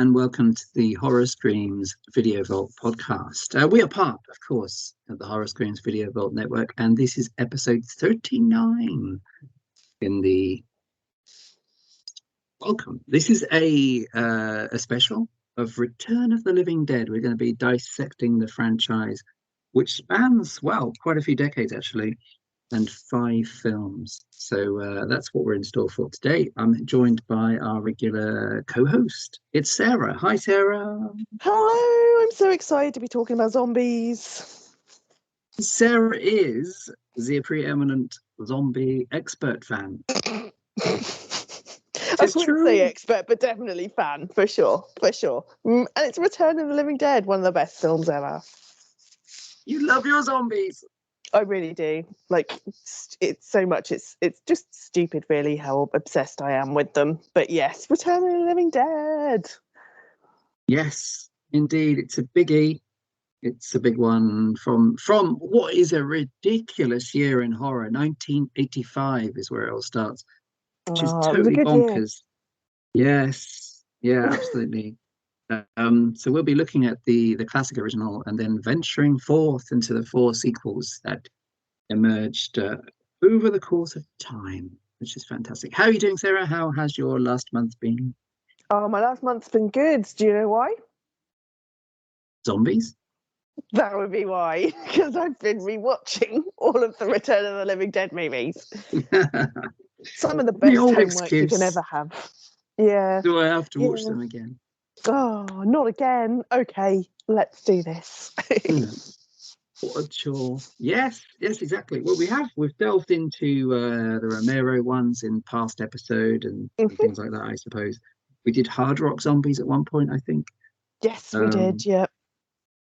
and welcome to the Horror Screams Video Vault podcast. We are part, of course, of the Horror Screams Video Vault network, and this is episode 39 in the... Welcome. This is a special of Return of the Living Dead. We're going to be dissecting the franchise, which spans, well, quite a few decades, actually, and 5 films. So that's what we're in store for today. I'm joined by our regular co-host. It's Sarah. Hi, Sarah. Hello. I'm so excited to be talking about zombies. Sarah is the preeminent zombie expert fan. I wouldn't say expert, but definitely fan, for sure. And it's Return of the Living Dead, one of the best films ever. You love your zombies. I really do. Like, it's so much. It's just stupid, really, how obsessed I am with them. But yes, Return of the Living Dead. Yes, indeed. It's a biggie. It's a big one from what is a ridiculous year in horror. 1985 is where it all starts, which is totally bonkers. Year. Yes. Yeah, absolutely. So we'll be looking at the classic original and then venturing forth into the 4 sequels that emerged over the course of time, which is fantastic. How are you doing, Sarah? How has your last month been? Oh, my last month's been good. Do you know why? Zombies? That would be why, because I've been rewatching all of the Return of the Living Dead movies. Some of the best homework you can ever have. Yeah. Do I have to watch them again? Oh, not again. Okay, let's do this. What a chore. Yes, exactly. Well, we've delved into the Romero ones in past episode and things like that, I suppose. We did Hard Rock Zombies at one point, I think. Yes, we did, yeah.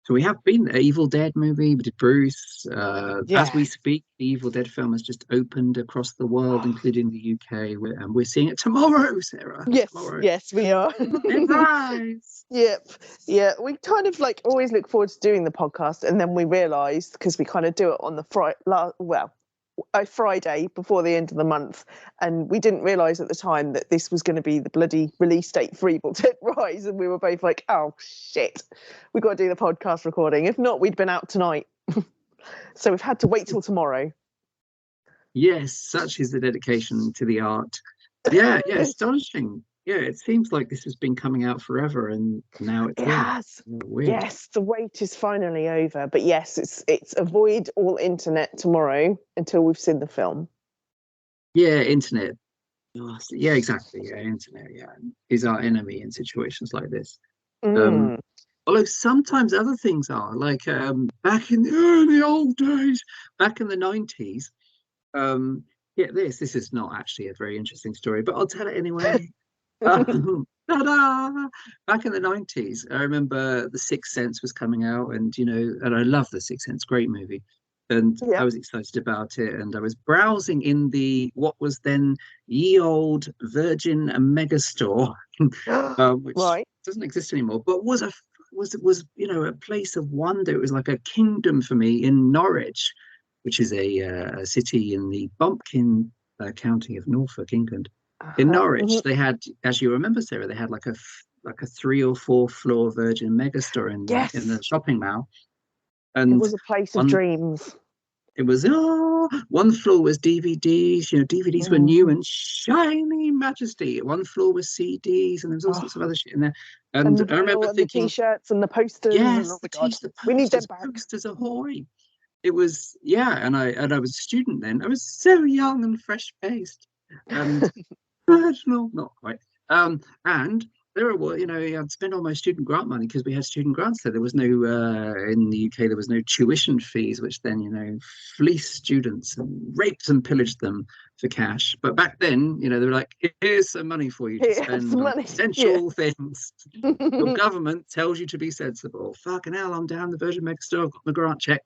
So we have been the Evil Dead movie, we did Bruce. As we speak, the Evil Dead film has just opened across the world, including the UK, and we're seeing it tomorrow, Sarah. Yes, tomorrow. Yes, we are. Surprise! Yep. Yeah, we kind of like always look forward to doing the podcast, and then we realised, because we kind of do it on the Friday before the end of the month, and we didn't realise at the time that this was going to be the bloody release date for Evil Dead Rise, and we were both like, oh shit, we've got to do the podcast recording. If not, we'd been out tonight. So we've had to wait till tomorrow. Yes, such is the dedication to the art. Yeah, astonishing. Yeah, it seems like this has been coming out forever, and now it's has. Weird. Yes, the wait is finally over. But yes, it's avoid all internet tomorrow until we've seen the film. Yeah, internet. Yeah, exactly. Yeah, internet. Yeah, is our enemy in situations like this. Although sometimes other things are, like back in the old days, back in the 90s. This is not actually a very interesting story, but I'll tell it anyway. Ta-da! Back in the 90s, I remember The Sixth Sense was coming out, and and I love The Sixth Sense, great movie, and I was excited about it, and I was browsing in what was then ye old Virgin Megastore, which doesn't exist anymore, but was a place of wonder. It was like a kingdom for me in Norwich, which is a city in the Bumpkin county of Norfolk, England. In Norwich, they had, as you remember, Sarah, they had like a 3 or 4 floor Virgin Megastore in the shopping mall, and it was a place of dreams. It was one floor was DVDs. DVDs were new and shiny majesty. One floor was CDs, and there was all sorts of other shit in there. And I remember thinking, the T-shirts and the posters. Yes, and, the posters. We need them back. Posters ahoy! It was and I was a student then. I was so young and fresh faced and virginal, not quite. And there were, I'd spend all my student grant money because we had student grants there. There was no in the UK. There was no tuition fees, which then fleeced students and raped and pillaged them for cash. But back then, they were like, "Here's some money for you to spend on essential things." Your government tells you to be sensible. Fucking hell, I'm down the Virgin Megastore. I've got my grant check.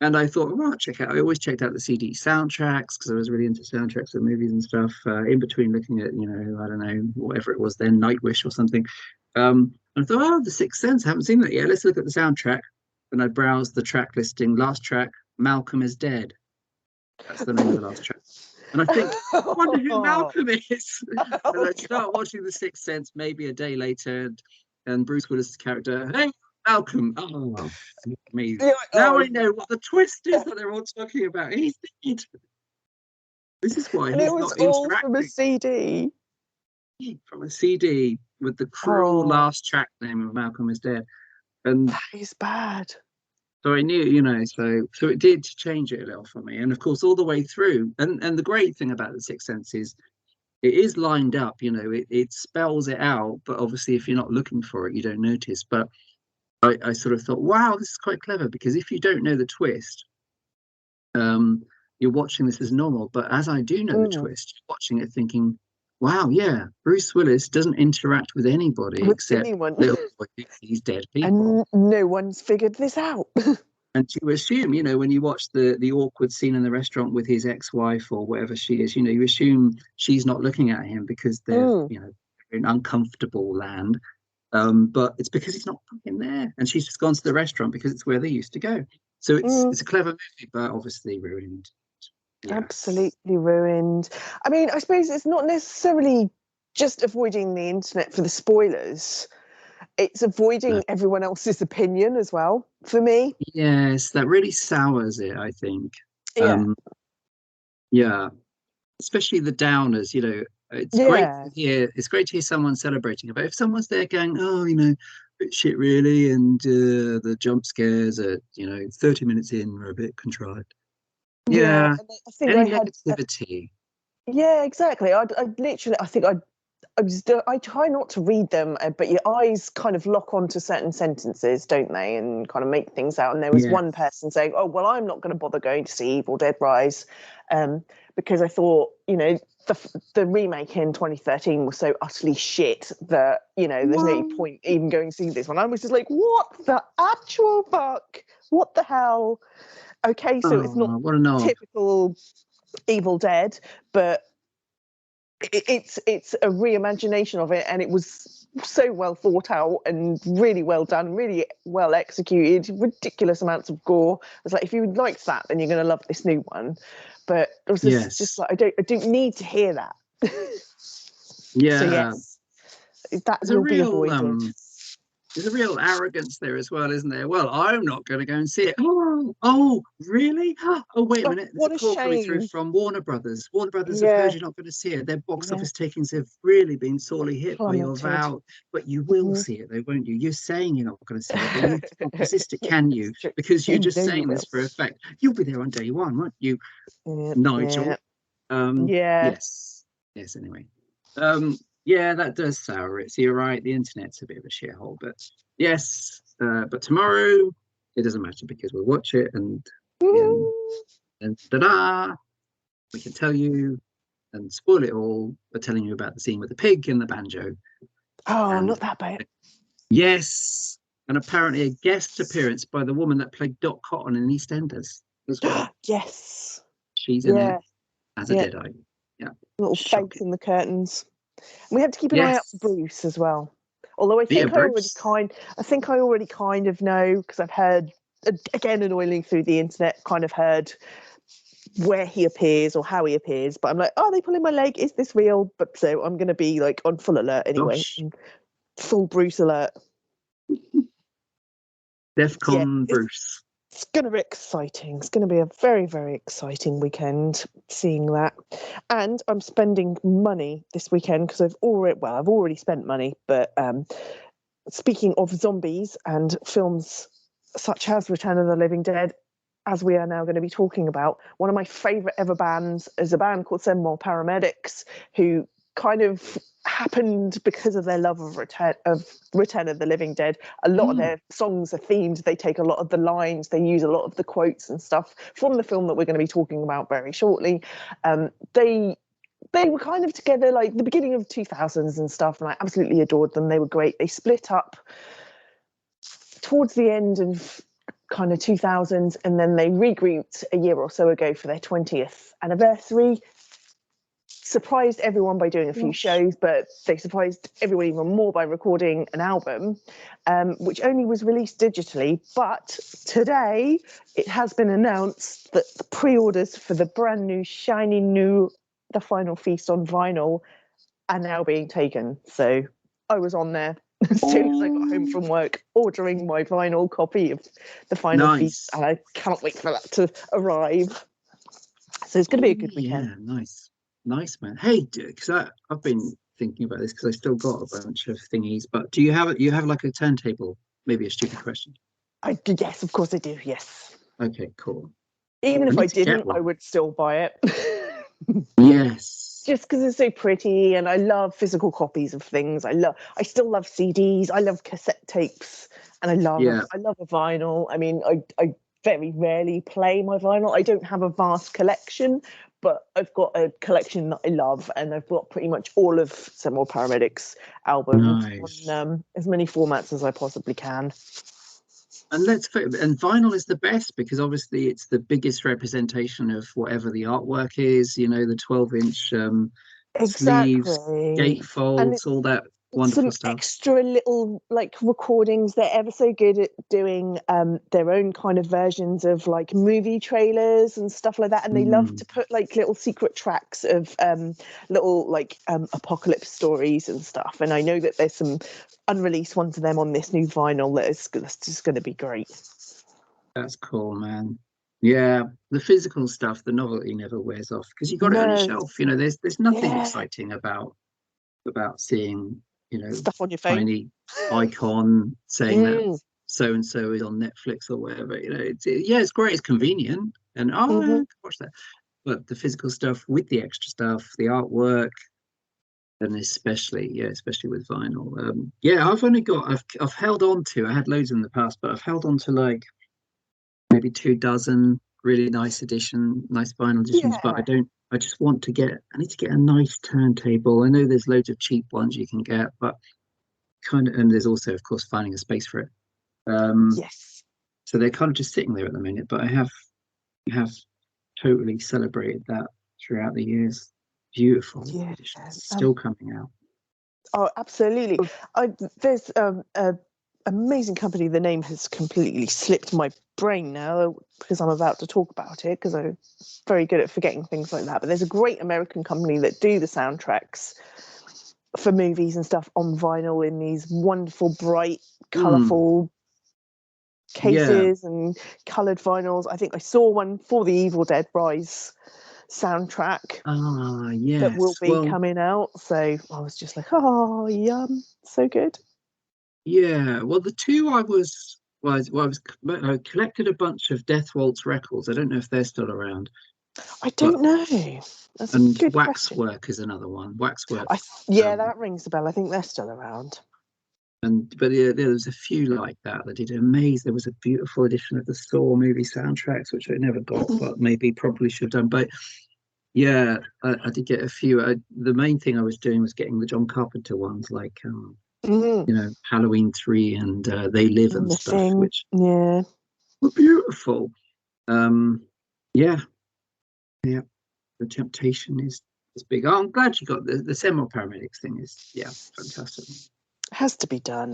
And I thought, well, I'll check out. I always checked out the CD soundtracks because I was really into soundtracks of movies and stuff. In between looking at, I don't know, whatever it was then, Nightwish or something. And I thought, The Sixth Sense, I haven't seen that yet. Let's look at the soundtrack. And I browsed the track listing. Last track, Malcolm is Dead. That's the name of the last track. And I think, I wonder who Malcolm is. And I start watching The Sixth Sense maybe a day later, and Bruce Willis's character, hey, Malcolm. Oh, me. You're like, Now oh, I know what the twist is that they're all talking about. He's dead. This is why and it he's was not all from a interacting CD. from a CD with the cruel Oh, last track name of Malcolm is Dead. And that is bad. so I knew, so it did change it a little for me. And of course, all the way through. And the great thing about The Sixth Sense is it is lined up, it spells it out, but obviously if you're not looking for it, you don't notice. But I sort of thought, wow, this is quite clever, because if you don't know the twist, you're watching this as normal. But as I do know the Mm. twist, you're watching it thinking, wow, yeah, Bruce Willis doesn't interact with anybody With except anyone. little boys, these dead people. And no one's figured this out. And you assume, when you watch the awkward scene in the restaurant with his ex-wife or whatever she is, you assume she's not looking at him because they're, Mm. in uncomfortable land. But it's because he's not fucking there, and she's just gone to the restaurant because it's where they used to go. So it's Mm. it's a clever movie, but obviously ruined. Yes. Absolutely ruined. I mean, I suppose it's not necessarily just avoiding the internet for the spoilers. It's No. avoiding everyone else's opinion as well, for me. Yes, that really sours it, I think. Yeah. Um, yeah, especially the downers. It's great Yeah. to hear. It's great to hear someone celebrating it, but if someone's there going, "Oh, bit shit really," and the jump scares at 30 minutes in are a bit contrived. Yeah. Yeah, And I think any I had, negativity. yeah, exactly. I literally, I try not to read them, but your eyes kind of lock onto certain sentences, don't they? And kind of make things out. And there was Yeah, one person saying, "Oh, well, I'm not going to bother going to see Evil Dead Rise, because I thought, the remake in 2013 was so utterly shit that there's no well, point even going to see this one." I was just like, "What the actual fuck? What the hell?" Okay, so it's not what a knob. typical Evil Dead, but it's a reimagination of it, and it was so well thought out and really well done, really well executed, ridiculous amounts of gore. It's like, if you liked that, then you're going to love this new one. But it was just Yes, like, I don't need to hear that. So yeah. yes, that There's a will be real avoided. there's a real arrogance there as well, isn't there? Well, I'm not going to go and see it. Oh, really? Oh, wait a Oh, minute. There's a what a call coming through shame. from Warner Brothers. Warner Brothers have heard Yeah, you're not going to see it. Their box yeah, office takings have really been sorely hit by your plummeted. vow, but you will Mhm. see it, though, won't you? You're saying you're not going to see it, but you can't resist it, Yeah, can you? it's true. Because you're You just know you saying this will. for effect. You'll be there on day one, won't you, Yeah, Nigel? yeah, yeah. Yes. Yes, anyway. Yeah, that does sour it. So you're right, the internet's a bit of a shithole, but yes, but tomorrow it doesn't matter because we'll watch it and ta-da, we can tell you and spoil it all by telling you about the scene with the pig and the banjo. Oh, And not that bad. yes, and apparently a guest appearance by the woman that played Dot Cotton in EastEnders as well. Yes. She's in it Yeah. as a Yeah. deadite. Yeah, Little face shocking. in the curtains. And we have to keep an eye out for Yes, Bruce as well. Although yeah, Bruce. I think I already kind of know, because I've heard, again, annoyingly through the internet, kind of heard where he appears or how he appears. But I'm like, oh, they pulling my leg. Is this real? But so I'm going to be like on full alert anyway. Gosh, Full Bruce alert. Yeah, DEFCON Bruce. it's going to be exciting. It's going to be a very, very exciting weekend seeing that. And I'm spending money this weekend because I've already spent money. But speaking of zombies and films such as Return of the Living Dead, as we are now going to be talking about, one of my favourite ever bands is a band called Senmore Paramedics, who kind of happened because of their love of Return of the Living Dead. A lot of Mm. their songs are themed. They take a lot of the lines. They use a lot of the quotes and stuff from the film that we're going to be talking about very shortly. They were kind of together like the beginning of 2000s and stuff, and I absolutely adored them. They were great. They split up towards the end of kind of 2000s, and then they regrouped a year or so ago for their 20th anniversary. Surprised everyone by doing a few Gosh. shows, but they surprised everyone even more by recording an album, which only was released digitally. But today it has been announced that the pre-orders for the brand new shiny new the final feast on vinyl are now being taken. So I was on there as soon as I got home from work, ordering my vinyl copy of the final feast, and I cannot wait for that to arrive. So it's going to be a good weekend. Yeah, nice, man. Hey, because I've been thinking about this because I still got a bunch of thingies. But do you have like a turntable? Maybe a stupid question. Yes, of course I do. Yes. Okay, cool. Even if I didn't, I would still buy it. Yes. Just because it's so pretty, and I love physical copies of things. I still love CDs. I love cassette tapes, and I love a vinyl. I mean, I very rarely play my vinyl. I don't have a vast collection, but I've got a collection that I love, and I've got pretty much all of Samuel Paramedics albums on as many formats as I possibly can. And vinyl is the best because obviously it's the biggest representation of whatever the artwork is. You know, the 12-inch sleeves, gatefolds, all that wonderful stuff. Extra little like recordings. They're ever so good at doing their own kind of versions of like movie trailers and stuff like that. And they love to put like little secret tracks of little like apocalypse stories and stuff. And I know that there's some unreleased ones of them on this new vinyl that's just going to be great. That's cool, man. Yeah, the physical stuff, the novelty never wears off because you got it on your shelf. You know, there's nothing exciting about seeing, you know, stuff on your phone, tiny icon saying that so and so is on Netflix or whatever. You know, it's great, it's convenient, and I can watch that. But the physical stuff with the extra stuff, the artwork, and especially with vinyl. I've held on to. I had loads in the past, but I've held on to like maybe 24 really nice vinyl editions. But I just want to I need to get a nice turntable. I know there's loads of cheap ones you can get, but and there's also, of course, finding a space for it. Yes. So they're kind of just sitting there at the minute, but I have totally celebrated that throughout the years. Beautiful editions still coming out. Oh, absolutely. There's an amazing company. The name has completely slipped my brain now because I'm about to talk about it because I'm very good at forgetting things like that. But there's a great American company that do the soundtracks for movies and stuff on vinyl in these wonderful, bright, colourful cases and coloured vinyls. I think I saw one for the Evil Dead Rise soundtrack that will be coming out. So I was just like, oh, yum, so good. Yeah, well, the two I collected a bunch of Death Waltz records. I don't know if they're still around. I don't know. That's a good Waxwork question. is another one. Waxwork. That rings a bell. I think they're still around. But there's a few like that did amazing. There was a beautiful edition of the Saw movie soundtracks, which I never got, but maybe probably should have done. But yeah, I did get a few. The main thing I was doing was getting the John Carpenter ones, like you know, Halloween 3 and They Live and stuff, which were beautiful. The temptation is big. Oh, I'm glad you got the Samuel Paramedics thing. Is fantastic. Has to be done.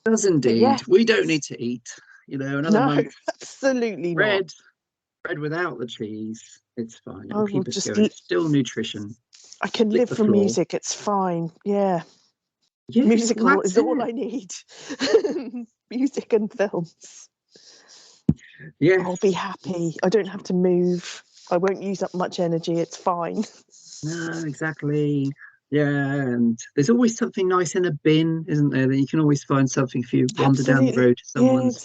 It does indeed. We don't need to eat. You know, another month. Absolutely bread without the cheese. It's fine. It'll keep us going. Still nutrition. I can live from music. It's fine. Yeah. Musical is all I need. Music and films. Yeah. I'll be happy. I don't have to move. I won't use up much energy. It's fine. No, exactly. Yeah, and there's always something nice in a bin, isn't there? That you can always find something if you wander down the road to someone's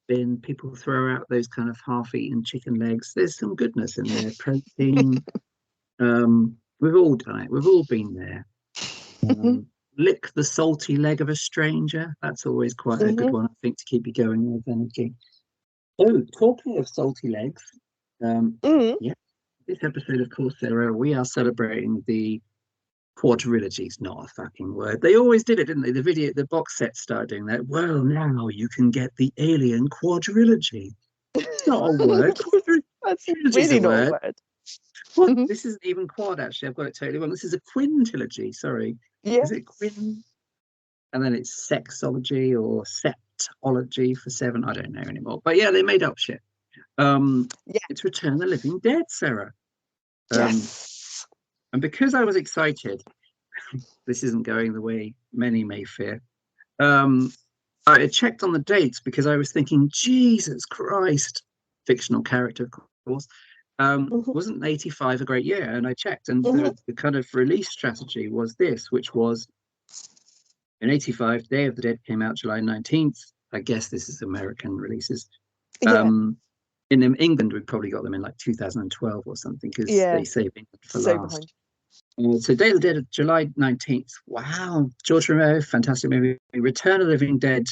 bin. People throw out those kind of half-eaten chicken legs. There's some goodness in there, protein. We've all done it. We've all been there. Lick the salty leg of a stranger. That's always quite a good one, I think, to keep you going with energy. Oh, talking of salty legs, this episode of course we are celebrating the quadrilogy. Is not a fucking word. They always did it, didn't they? The box set started doing that. Well, now you can get the Alien quadrilogy. It's not a word. That's really not a word. Well, this isn't even quad, actually. I've got it totally wrong. This is a quintilogy. Sorry. Is it quin? And then it's sexology or septology for 7. I don't know anymore. But yeah, they made up shit. It's Return of the Living Dead, Sarah. Yes. And because I was excited, this isn't going the way many may fear. Um, I checked on the dates because I was thinking, Jesus Christ, fictional character, of course. Mhm, Wasn't 85 a great year? And I checked, and mhm. the kind of release strategy was this, which was in 85, Day of the Dead came out July 19th. I guess this is American releases. Yeah, Um, in England, we probably got them in like 2012 or something because yeah. they saved England for So last. behind. So Day of the Dead, July 19th. Wow. George Romero, fantastic movie. Return of the Living Dead,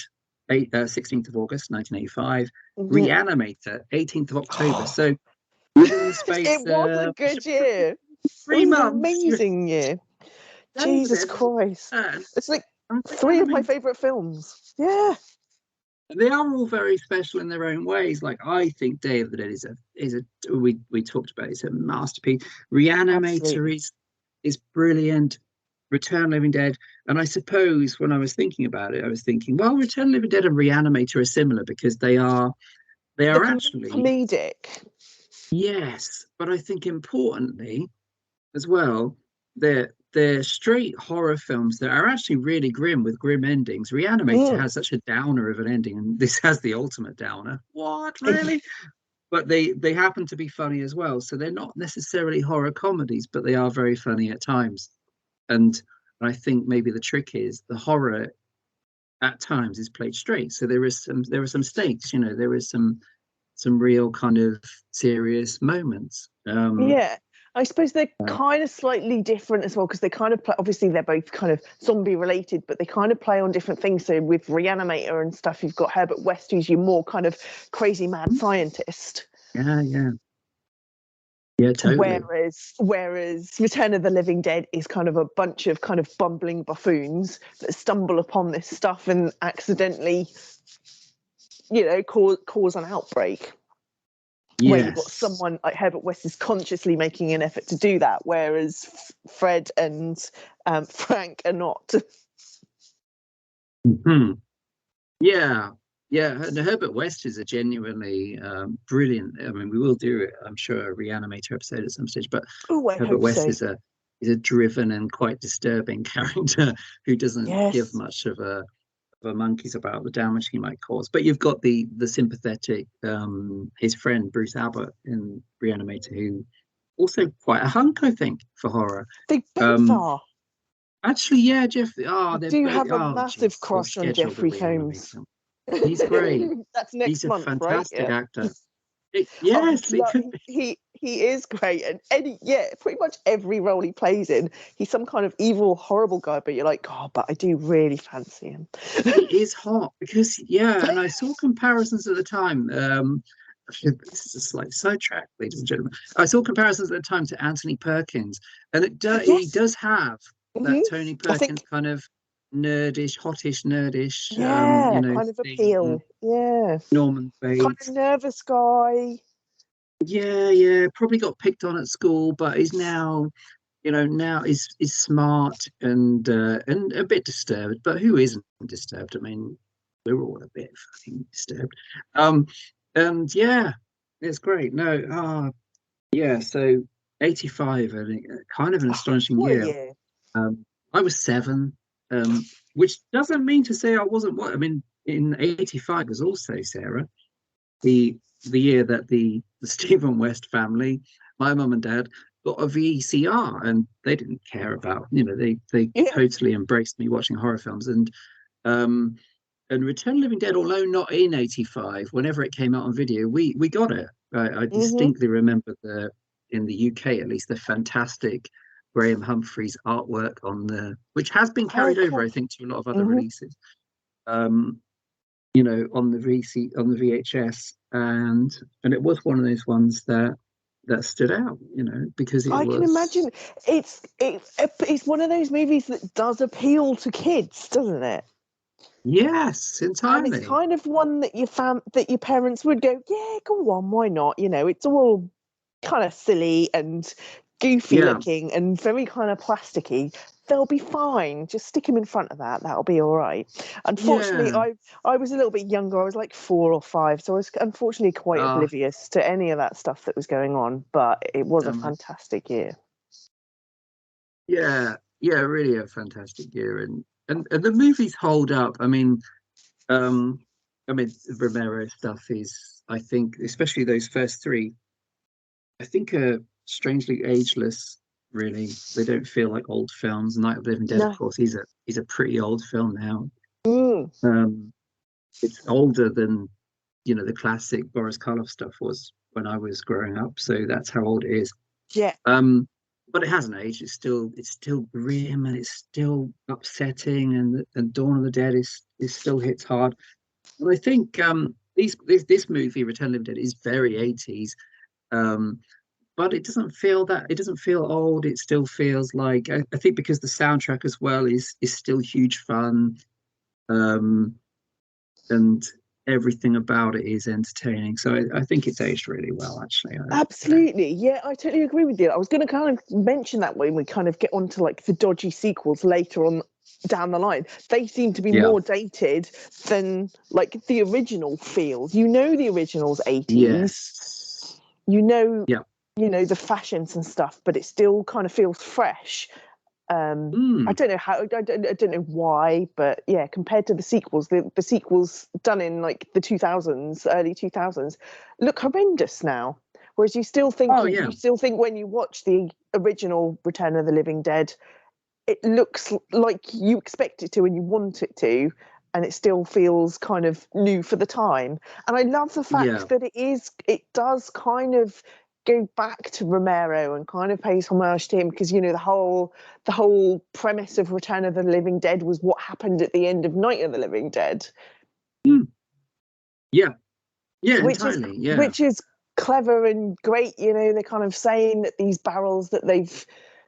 16th of August, 1985. Mhm. Reanimator, 18th of October. So within the space It was a good year. It three was an months, you're amazing year. Day of the Jesus Dead, Christ. and It's like three of my Reanimator. favourite films. Yeah. They are all very special in their own ways. Like I think Day of the Dead is a we talked about it, it's a masterpiece. Reanimator Absolutely. is brilliant. Return of the Living Dead, and I suppose when I was thinking about it, I was thinking, well, Return of the Living Dead and Reanimator are similar because they They are can be actually comedic. yes, but I think importantly as well, they're straight horror films that are actually really grim with grim endings. Reanimator Mm. has such a downer of an ending, and this has the ultimate downer. What really? But they happen to be funny as well. So they're not necessarily horror comedies, but they are very funny at times. And I think maybe the trick is the horror at times is played straight. So there are some stakes, there is some real kind of serious moments. Yeah. I suppose they're kind of slightly different as well because they kind of play, obviously they're both kind of zombie related, but they kind of play on different things. So with Reanimator and stuff, you've got Herbert West, who's your more kind of crazy mad scientist. Yeah, yeah. Yeah, totally. Whereas Return of the Living Dead is kind of a bunch of kind of bumbling buffoons that stumble upon this stuff and accidentally, cause an outbreak. Where you've got Yes. someone like Herbert West is consciously making an effort to do that, whereas Fred and Frank are not. Hmm. Yeah. Yeah. And Herbert West is a genuinely brilliant. I mean, we will do it, I'm sure, a Reanimator episode at some stage. But Oh, I Herbert hope West so. is a driven and quite disturbing character who doesn't give Yes. much of a monkeys about the damage he might cause. But you've got the sympathetic his friend Bruce Abbott in Reanimator, who also quite a hunk, I think, for horror. They both Um, are. Actually, yeah, Jeff. I They're do both. have a Oh, massive jeez, we'll crush on schedule the Jeffrey Combs. Reanimator. He's great. That's He's next a month, right? fantastic Yeah. actor. Oh, Yes, it could be. he is great, and pretty much every role he plays in, he's some kind of evil, horrible guy. But you're like, oh, but I do really fancy him. He is hot because yeah, and I saw comparisons at the time. This is a slight sidetrack, ladies and gentlemen. I saw comparisons at the time to Anthony Perkins, and he Yes. does have Hmm. that Tony I Perkins think, kind of nerdish, hottish, nerdish, yeah, kind of thing. appeal. Yeah, Norman kind of Bates. nervous guy. Yeah, yeah, probably got picked on at school, but is now, now is smart and a bit disturbed. But who isn't disturbed? I mean, we're all a bit fucking disturbed. Um, and yeah, it's great. No, yeah. So 85, kind of an Oh, astonishing what a year. year! I was 7, which doesn't mean to say I wasn't. What I mean, in 85 was also Sarah the year that the Stephen West family, my mum and dad, got a VCR, and they didn't care about, they Yeah. totally embraced me watching horror films. Um Return of the Living Dead, although not in 85, whenever it came out on video, we got it. I Hmm. distinctly remember in the UK at least, the fantastic Graham Humphreys artwork which has been Oh, carried over, cool. I think, to a lot of other Hmm. releases. Um, on the VHS, and it was one of those ones that stood out, because it I can was imagine it's one of those movies that does appeal to kids, doesn't it? yes, And it's entirely. kind of one that that your parents would go, yeah, go on, why not? It's all kind of silly and goofy Yeah, looking and very kind of plasticky. they'll be fine. Just stick him in front of that. That'll be all right. Unfortunately, Yeah. I was a little bit younger. I was like 4 or 5, so I was unfortunately quite Ah, oblivious to any of that stuff that was going on. But it was a damn it. fantastic year. Yeah, yeah, really a fantastic year, and the movies hold up. Um, I mean, Romero stuff is, I think, especially those first three, I think are strangely ageless. Really, they don't feel like old films. Night of the Living Dead, of No. course, he's a pretty old film now. Mm. Um, it's older than the classic Boris Karloff stuff was when I was growing up. So that's how old it is. Yeah. But it hasn't aged. It's still grim and it's still upsetting. And Dawn of the Dead is still hits hard. And I think this movie Return of the Living Dead is very 80s. Um, but it doesn't feel old. It still feels like I think because the soundtrack as well is still huge fun. Um, and everything about it is entertaining. So I think it's aged really well, actually. Absolutely. Yeah, I totally agree with you. I was going to kind of mention that when we kind of get onto like the dodgy sequels later on down the line. They seem to be Yeah. more dated than like the original feels. You know the original's 80s. Yes. You know, Yeah. the fashions and stuff, but it still kind of feels fresh. I Mm. don't know how, I don't know why, but yeah, compared to the sequels, the sequels done in like the 2000s, early 2000s, look horrendous now. Whereas Oh yeah. you still think when you watch the original Return of the Living Dead, it looks like you expect it to and you want it to, and it still feels kind of new for the time. And I love the Yeah. fact that it does kind of go back to Romero and kind of pays homage to him, because the whole premise of Return of the Living Dead was what happened at the end of Night of the Living Dead, Mm. Yeah. Yeah, which is entirely. Yeah. which is clever and great. They're kind of saying that these barrels that they've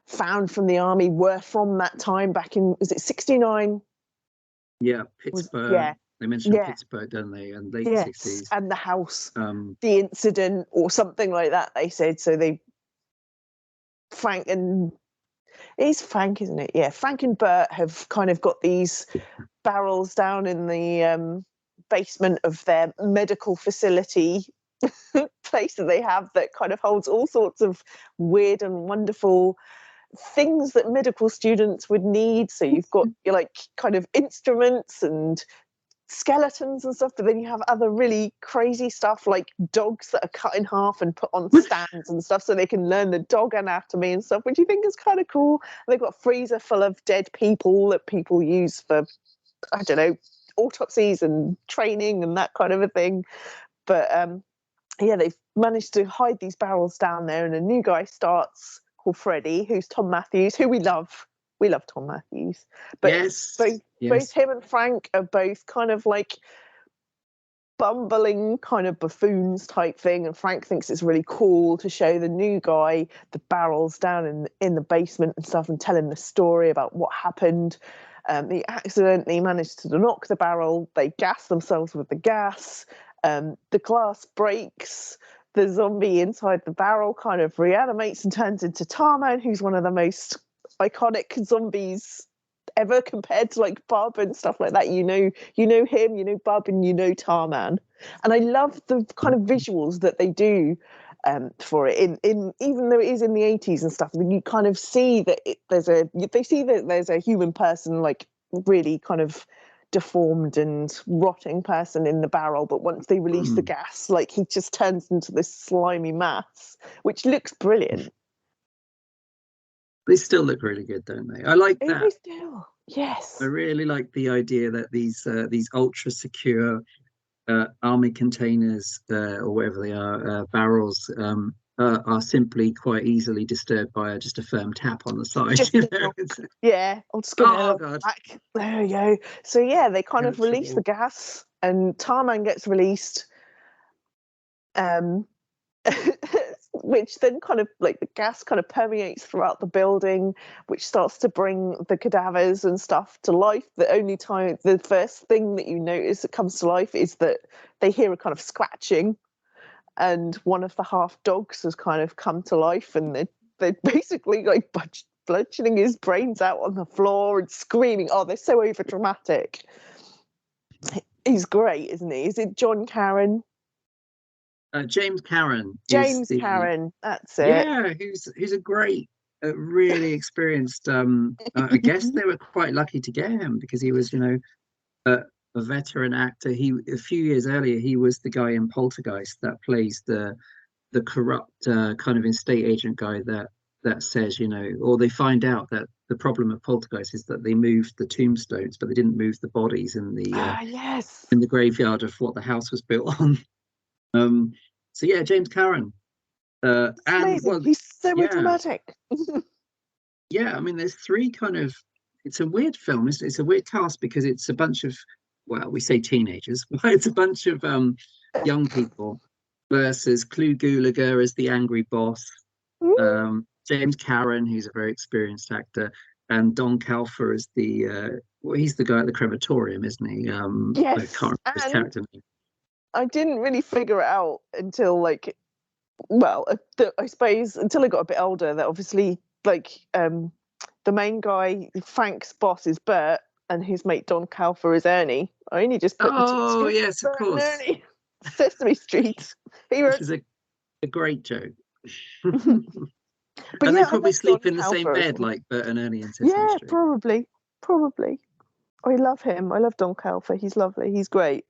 found from the army were from that time back in, was it 69? Yeah. Was Pittsburgh. yeah, They mentioned yeah, Pittsburgh, don't they? And late yes, 60s. and the house, Um, the incident or something like that. They said so. Frank and It's Frank, isn't it? Yeah, Frank and Bert have kind of got these barrels down in the basement of their medical facility place that they have, that kind of holds all sorts of weird and wonderful things that medical students would need. So you've got your like kind of instruments and skeletons and stuff, but then you have other really crazy stuff like dogs that are cut in half and put on stands and stuff so they can learn the dog anatomy and stuff, which you think is kind of cool. They've got a freezer full of dead people that people use for, I don't know, autopsies and training and that kind of a thing. But yeah, they've managed to hide these barrels down there, and a new guy starts called Freddie, who's Tom Matthews, who we love. We love Tom Matthews, but yes. both Yes. him and Frank are both kind of like bumbling kind of buffoons type thing, and Frank thinks it's really cool to show the new guy the barrels down in the basement and stuff, and tell him the story about what happened. He accidentally managed to knock the barrel. They gas themselves with the gas. The glass breaks. The zombie inside the barrel kind of reanimates and turns into Tarman, who's one of the most iconic zombies ever, compared to like Bub and stuff like that. Him, Bub, and Tarman. And I love the kind of visuals that they do for it. In even though it is in the 80s and stuff, you kind of see that they see that there's a human person, like really kind of deformed and rotting person in the barrel, but once they release the Mm. gas, like he just turns into this slimy mass, which looks brilliant. They still look really good, don't they? I like It that. is still, I yes. really like the idea that these ultra secure army containers or whatever they are, barrels, are simply quite easily disturbed by just a firm tap on the side. Just a knock. Yeah, I'll just give it a Oh little God, whack. There we go. So yeah, they kind of release the catchable. gas, and Tarman gets released, um, which then kind of like the gas kind of permeates throughout the building, which starts to bring the cadavers and stuff to life. The first thing that you notice that comes to life is that they hear a kind of scratching, and one of the half dogs has kind of come to life, and they're basically like bludgeoning his brains out on the floor and screaming. Oh, they're so over dramatic. He's great, isn't he? Is it John Karen? James Karen James Karen, that's it. Yeah, who's a great, really experienced. I guess they were quite lucky to get him because he was, a veteran actor. A few years earlier, he was the guy in Poltergeist that plays the corrupt kind of estate agent guy that says, or they find out that the problem of Poltergeist is that they moved the tombstones, but they didn't move the bodies in the yes, in the graveyard of what the house was built on. So yeah, James Karen. And amazing. well, He's so yeah, dramatic. yeah. I mean, there's three kind of. It's a weird film. It's a weird cast because it's a bunch of, well, we say teenagers, but it's a bunch of young people versus Clu Gulager as the angry boss, James Karen, who's a very experienced actor, and Don Calfer as the well, he's the guy at the crematorium, isn't he? Yes, I can't remember his character name. I didn't really figure it out until I suppose until I got a bit older that obviously the main guy, Frank's boss, is Bert and his mate Don Calfer is Ernie. I only just put the two together. Yes, of Bert course. and Ernie. Sesame Street. Which is a great joke. But and yeah, they probably sleep Don in the Calfer same bed like Bert and Ernie in Sesame Street. Yeah, probably. I love him. I love Don Calfer. He's lovely. He's great.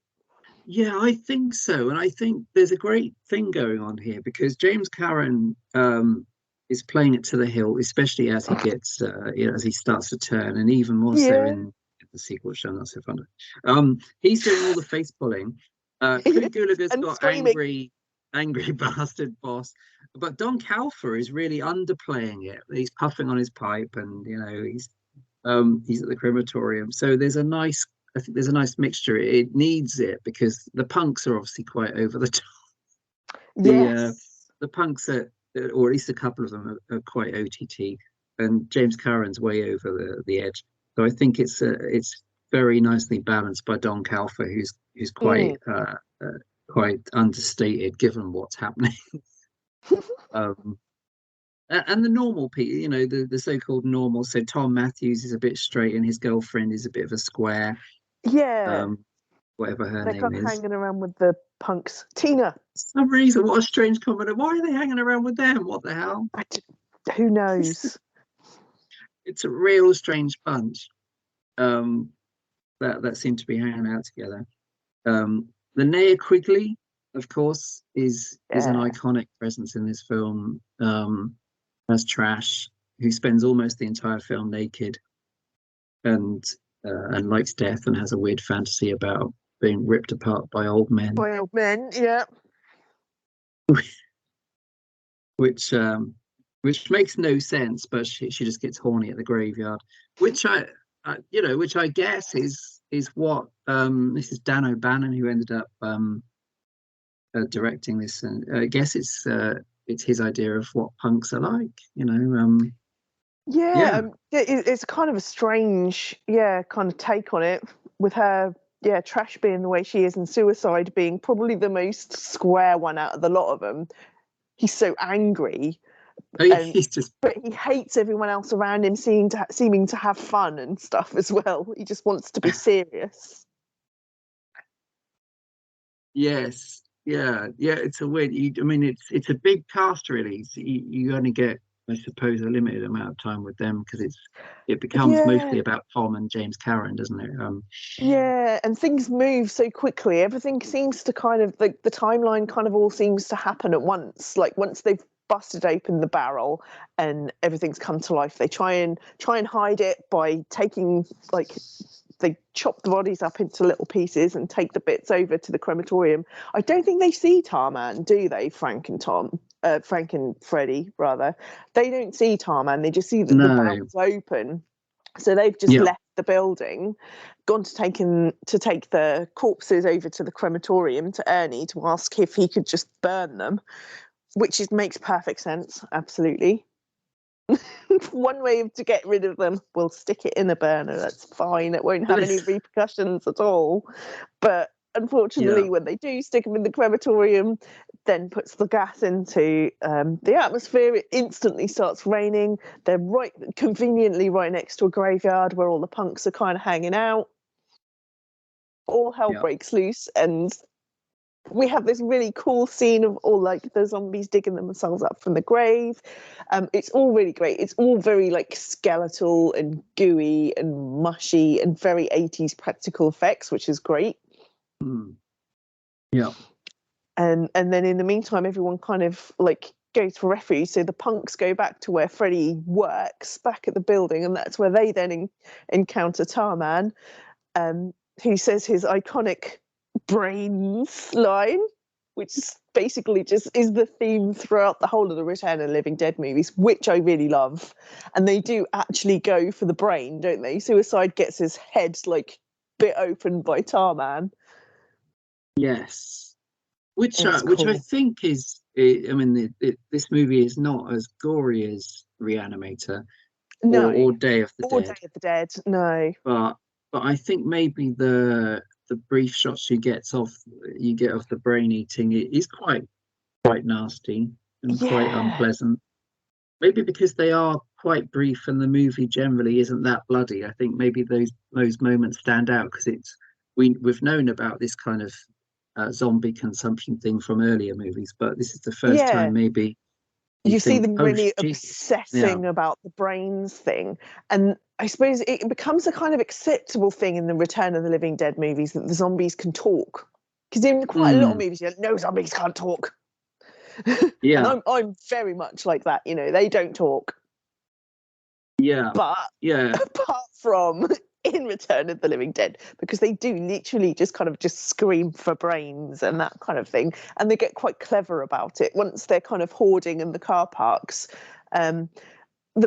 Yeah, I think so. And I think there's a great thing going on here because James Karen is playing it to the hill, especially as he gets, as he starts to turn, and even more so in the sequel, which I'm not so fond of. He's doing all the face pulling. Clu Gulager's got screaming. Angry bastard boss, but Don Calfer is really underplaying it. He's puffing on his pipe, and he's at the crematorium. So I think there's a nice mixture. It needs it because the punks are obviously quite over the top. The punks or at least a couple of them are quite OTT, and James Karen's way over the edge. So I think it's very nicely balanced by Don Calfer, who's quite quite understated given what's happening. And the normal people, the so-called normal. So Tom Matthews is a bit straight, and his girlfriend is a bit of a square. Yeah. Whatever her They're name kind of is. hanging around with the punks. Tina. For some reason, what a strange comment. Why are they hanging around with them? What the hell? Who knows? It's a real strange bunch. That seem to be hanging out together. Linnea Quigley, of course, is an iconic presence in this film. As Trash, who spends almost the entire film naked, and likes death and has a weird fantasy about being ripped apart by old men. By old men, yeah. Which makes no sense, but she just gets horny at the graveyard, which I guess is what this is Dan O'Bannon who ended up directing this, and I guess it's his idea of what punks are like, it's kind of a strange kind of take on it, with her Trash being the way she is and Suicide being probably the most square one out of the lot of them. He's so angry. But he hates everyone else around him seeming to have fun and stuff as well. He just wants to be serious. Yes. Yeah, it's a weird. It's a big cast, really. So you only get, I suppose, a limited amount of time with them because it becomes mostly about Tom and James Karen, doesn't it? And things move so quickly. Everything seems to kind of the timeline kind of all seems to happen at once. Like once they've busted open the barrel and everything's come to life, they try and hide it by taking they chop the bodies up into little pieces and take the bits over to the crematorium. I don't think they see Tarman, do they, Frank and Freddie, rather. They don't see Tarman, they just see that the barrel's open. So they've just left the building, gone to take the corpses over to the crematorium to Ernie to ask if he could just burn them, which makes perfect sense, absolutely. One way to get rid of them, we'll stick it in a burner. That's fine. It won't have any repercussions at all. But unfortunately, when they do stick him in the crematorium, then puts the gas into the atmosphere. It instantly starts raining. They're conveniently right next to a graveyard where all the punks are kind of hanging out. All hell breaks loose, and we have this really cool scene of all like the zombies digging themselves up from the grave. It's all really great. It's all very like skeletal and gooey and mushy and very 80s practical effects, which is great. Yeah. And then in the meantime, everyone kind of like goes for refuge. So the punks go back to where Freddy works, back at the building, and that's where they then encounter Tarman, who says his iconic brains line, which basically just is the theme throughout the whole of the Return of the Living Dead movies, which I really love. And they do actually go for the brain, don't they? Suicide gets his head like bit open by Tarman. Yes, which cool. I think is, I mean, this movie is not as gory as Reanimator, or Day of the Dead. Day of the Dead, no. But I think maybe the brief shots you get of the brain eating is quite nasty and quite unpleasant. Maybe because they are quite brief and the movie generally isn't that bloody. I think maybe those moments stand out because we've known about this kind of zombie consumption thing from earlier movies, but this is the first time maybe you see them really obsessing about the brains thing. And I suppose it becomes a kind of acceptable thing in the Return of the Living Dead movies that the zombies can talk. Because in quite a lot of movies, no, zombies can't talk. Yeah. And I'm very much like that, they don't talk. Yeah. But apart from in Return of the Living Dead, because they do literally just scream for brains and that kind of thing, and they get quite clever about it. Once they're kind of hoarding in the car parks, the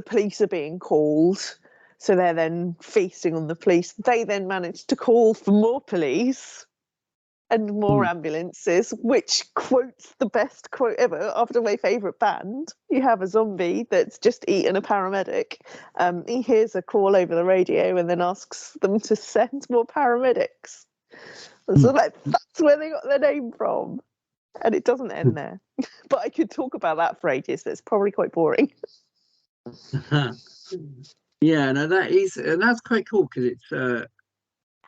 police are being called, so they're then feasting on the police. They then manage to call for more police and more ambulances, which quotes the best quote ever. After my favourite band, you have a zombie that's just eaten a paramedic. He hears a call over the radio and then asks them to send more paramedics. So that's where they got their name from. And it doesn't end there. But I could talk about that for ages, but it's probably quite boring. Yeah, no, that's quite cool because it's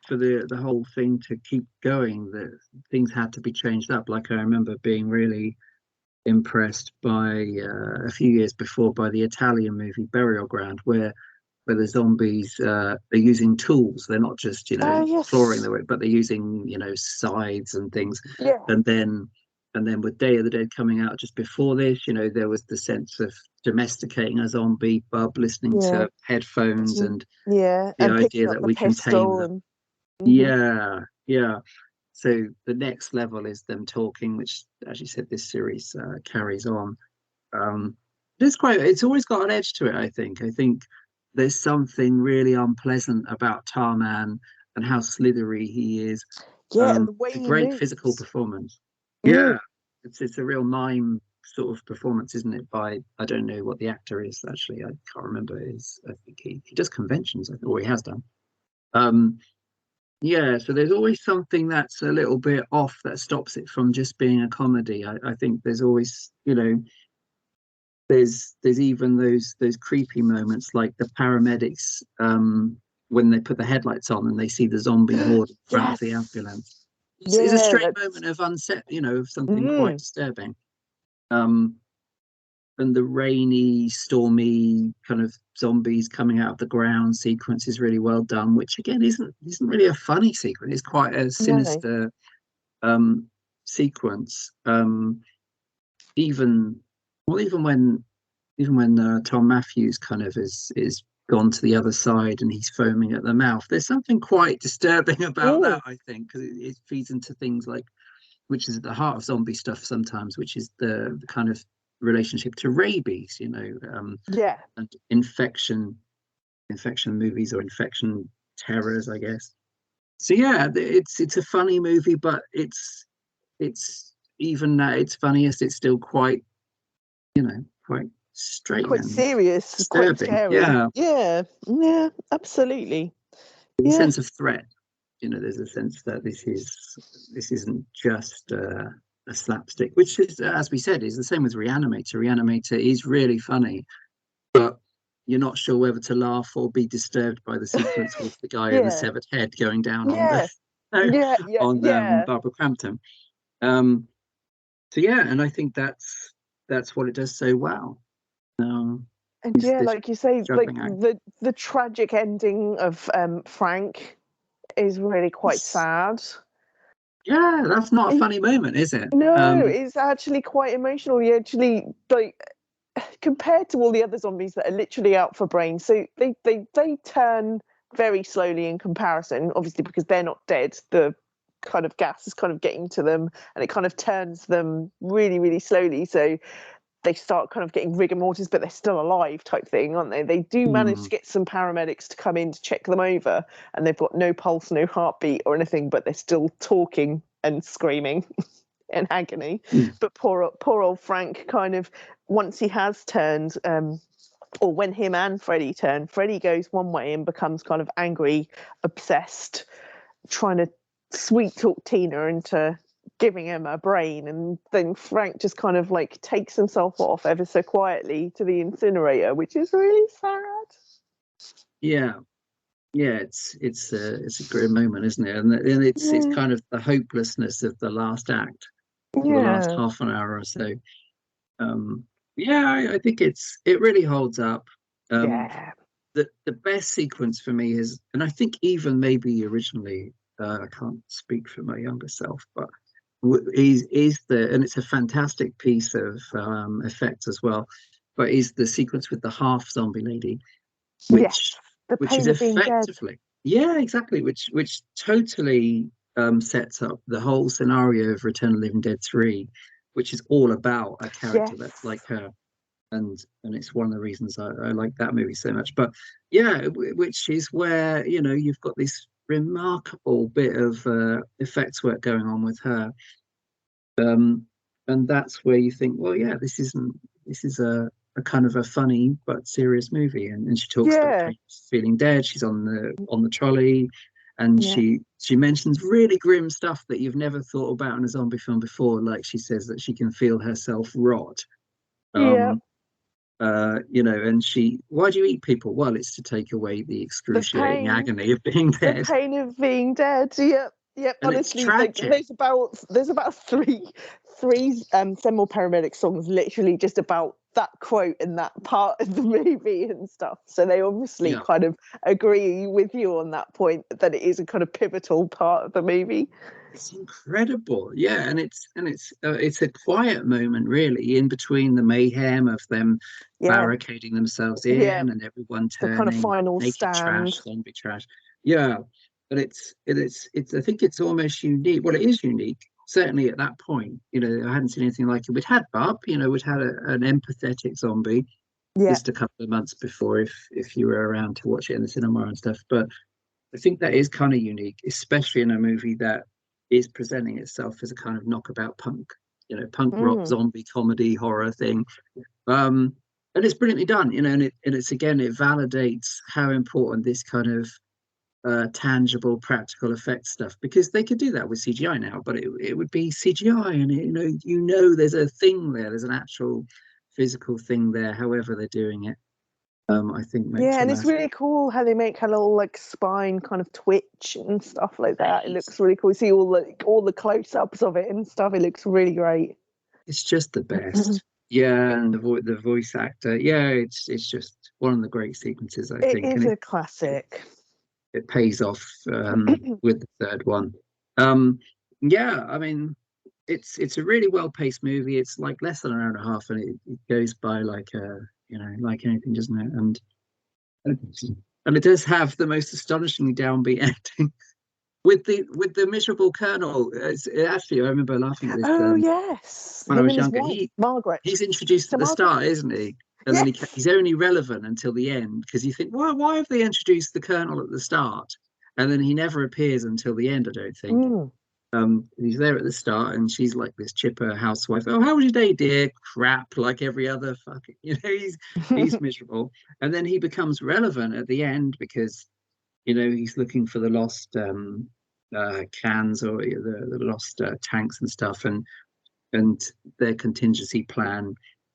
for the whole thing to keep going, that things had to be changed up. Like I remember being really impressed by a few years before by the Italian movie Burial Ground, where the zombies are using tools. They're not just flooring the way, but they're using scythes and things. And then with Day of the Dead coming out just before this, there was the sense of domesticating a zombie, listening to headphones and the idea that we can tame them. Yeah. So the next level is them talking, which, as you said, this series carries on. It's always got an edge to it, I think. I think there's something really unpleasant about Tarman and how slithery he is. And the way it's a great physical performance. Yeah, it's a real mime sort of performance, isn't it? By, I don't know what the actor is actually. I can't remember. I think he does conventions, or he has done. So there's always something that's a little bit off that stops it from just being a comedy. I think there's always, there's even those creepy moments like the paramedics when they put the headlights on and they see the zombie horde in front of the ambulance. It's a straight moment of of something quite disturbing. And the rainy, stormy kind of zombies coming out of the ground sequence is really well done, which again isn't really a funny sequence. It's quite a sinister sequence. Even when Tom Matthews kind of is gone to the other side and he's foaming at the mouth, there's something quite disturbing about that, I think, because it feeds into things like, which is at the heart of zombie stuff sometimes, which is the kind of relationship to rabies, and infection movies or infection terrors, I guess. So it's a funny movie, but it's even at its funniest, it's still quite quite straight, quite serious, disturbing. Quite scary. Yeah, absolutely. A sense of threat. there's a sense that this isn't just a slapstick, which is, as we said, is the same with Reanimator. Reanimator is really funny, but you're not sure whether to laugh or be disturbed by the sequence with the guy with the Yeah. severed head going down Yeah. on Yeah. Yeah. on Yeah. Barbara Crampton. So yeah, and I think that's what it does so well. And yeah, This like you say, like juggling act. the tragic ending of Frank is really quite sad. Yeah, that's not a And funny moment, is it? no, it's actually quite emotional. You actually like compared to all the other zombies that are literally out for brains. So they turn very slowly in comparison, obviously because they're not dead. The kind of gas is kind of getting to them, and it kind of turns them really, really slowly. So they start kind of getting rigor mortis, but they're still alive type thing, aren't they? They do manage to get some paramedics to come in to check them over, and they've got no pulse, no heartbeat or anything, but they're still talking and screaming in agony. But poor old Frank, kind of, once he has turned, or when him and Freddie turn, Freddie goes one way and becomes kind of angry, obsessed, trying to sweet talk Tina into giving him a brain, and then Frank just kind of like takes himself off ever so quietly to the incinerator, which is really sad. Yeah, it's a great moment, isn't it? And it's kind of the hopelessness of the last act, for the last half an hour or so. Yeah, I think it really holds up. Yeah. The best sequence for me is, and I think even maybe originally, I can't speak for my younger self, but is and it's a fantastic piece of effects as well, but is the sequence with the half zombie lady, Yes. The which is pain of being dead. effectively, yeah, exactly, which totally sets up the whole scenario of Return of the Living Dead 3, which is all about a character Yes. that's like her. And it's one of the reasons I like that movie so much. But yeah, which is where you've got this remarkable bit of effects work going on with her, and that's where you think, well, yeah, this is a kind of a funny but serious movie. And she talks about Yeah. feeling dead. She's on the trolley, and Yeah. she mentions really grim stuff that you've never thought about in a zombie film before. Like she says that she can feel herself rot. Yeah. And why do you eat people? Well, it's to take away the The excruciating pain. agony of being The dead. pain of being dead. Yep. Yep. And it's Honestly, like tragic. there's about three Seymour paramedic songs literally just about that quote in that part of the movie and stuff. So they obviously Yeah, kind of agree with you on that point, that it is a kind of pivotal part of the movie. it's incredible. Yeah, and it's a quiet moment really in between the mayhem of them Yeah. barricading themselves Yeah. in and everyone The kind of turning final naked stand. trash, zombie trash. Yeah, but it's I think it's almost unique. Well, it is unique. Certainly at that point, I hadn't seen anything like it. We'd had Bub, we'd had an empathetic zombie Yeah. just a couple of months before, if you were around to watch it in the cinema and stuff. But I think that is kind of unique, especially in a movie that is presenting itself as a kind of knockabout punk, punk rock Mm. zombie comedy horror thing. And it's brilliantly done, and it's again, it validates how important this kind of tangible practical effects stuff, because they could do that with CGI now, but it would be CGI, and there's a thing there, there's an actual physical thing there, however they're doing it. I think makes Yeah, the and it's magic. really cool how they make her little like spine kind of twitch and stuff like that. It looks really cool. You see all the close-ups of it and stuff. It looks really great. It's just the best. Yeah, and the voice actor. Yeah, it's just one of the great sequences, I It think, and is it a classic. it pays off with the third one. Um, yeah, I mean, it's a really well paced movie. It's like less than an hour and a half, and it goes by like like anything, doesn't it? And it does have the most astonishingly downbeat ending with the miserable Colonel. Actually, I remember laughing at this Oh yes, when I him was and his younger. wife Margaret. He's introduced So at the Margaret. start, isn't he? And then Yes. he's only relevant until the end, because you think, why have they introduced the Colonel at the start? And then he never appears until the end, I don't think. Mm. He's there at the start, and she's like this chipper housewife. Oh, how was your day, dear? Crap, like every other fucking, he's miserable. And then he becomes relevant at the end because, he's looking for the lost cans or the lost tanks and stuff, and their contingency plan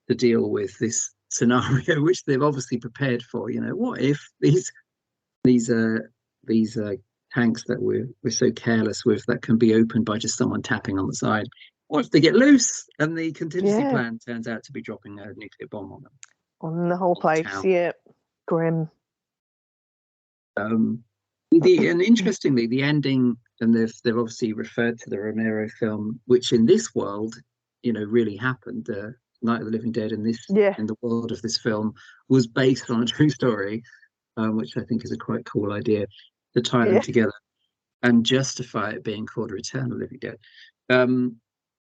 to deal with this scenario, which they've obviously prepared for. What if these these tanks that we're so careless with that can be opened by just someone tapping on the side? What if they get loose and the contingency plan turns out to be dropping a nuclear bomb on them? On the whole place, town. yeah. Grim. And interestingly, the ending, and they've obviously referred to the Romero film, which in this world, really happened. Night of the Living Dead in the world of this film was based on a true story, which I think is a quite cool idea to tie them together and justify it being called Return of the Living Dead.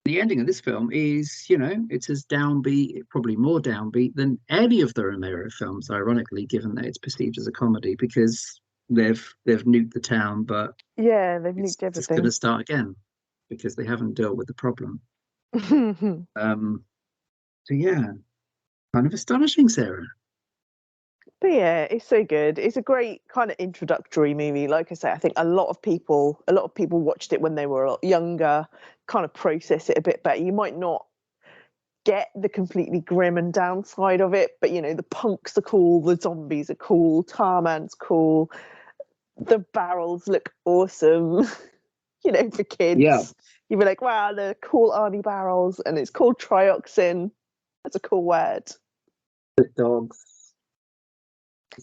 The ending of this film is, it's as downbeat, probably more downbeat than any of the Romero films, ironically, given that it's perceived as a comedy, because they've nuked the town, but they've nuked everything. It's going to start again because they haven't dealt with the problem. So yeah, kind of astonishing, Sarah. But yeah, it's so good. It's a great kind of introductory movie. Like I say, I think a lot of people watched it when they were a lot younger, kind of process it a bit better. You might not get the completely grim and downside of it, but the punks are cool, the zombies are cool, Tarman's cool, the barrels look awesome. For kids, you'd be like, wow, the cool army barrels, and it's called trioxin. That's a cool word. The dogs.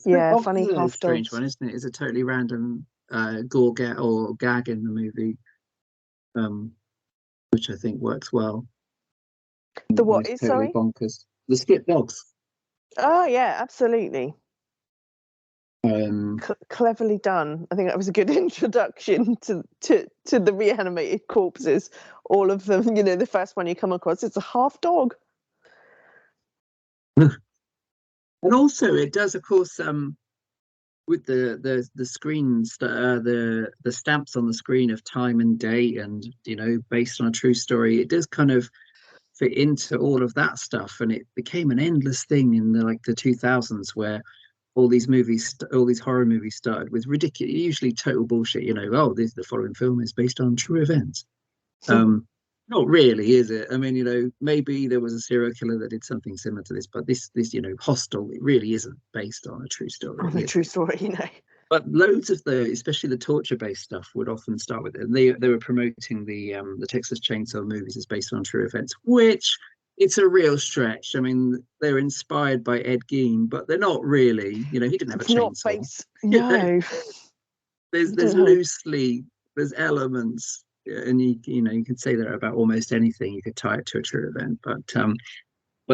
Funny half strange dogs. One, isn't it? It's a totally random gore gag in the movie, which I think works well. The what is totally sorry? Bonkers. The split dogs. Oh yeah, absolutely. Cleverly done. I think that was a good introduction to the reanimated corpses. All of them, the first one you come across, it's a half dog. And also, it does, of course, with the screens, the stamps on the screen of time and date, and based on a true story, it does kind of fit into all of that stuff, and it became an endless thing in the 2000s, where all these horror movies started with ridiculous, usually total bullshit. The following film is based on true events. Not really, is it? I mean, maybe there was a serial killer that did something similar to this, but this Hostel, it really isn't based on a true story. On a true story, But loads of especially the torture-based stuff, would often start with it. And they were promoting the Texas Chainsaw movies as based on true events, which it's a real stretch. I mean, they're inspired by Ed Gein, but they're not really. He didn't have a chainsaw. No. There's elements, and you can say that about almost anything. You could tie it to a true event, but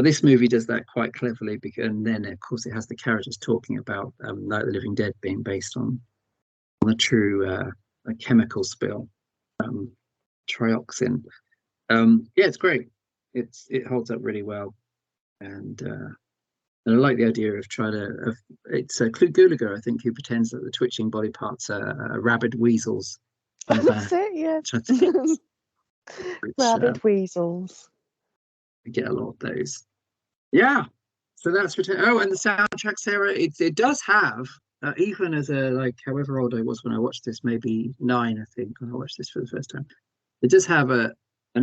this movie does that quite cleverly, and then of course it has the characters talking about Night of the Living Dead being based on a true a chemical spill, trioxin. It's great. It holds up really well, and I like the idea of it's Clue Gulager, I think, who pretends that the twitching body parts are rabid weasels. That's it, yeah. Rabid weasels. We get a lot of those. Yeah. So that's Return. Oh, and the soundtrack, Sarah, it does have, even as however old I was when I watched this, maybe 9, I think, when I watched this for the first time. It does have an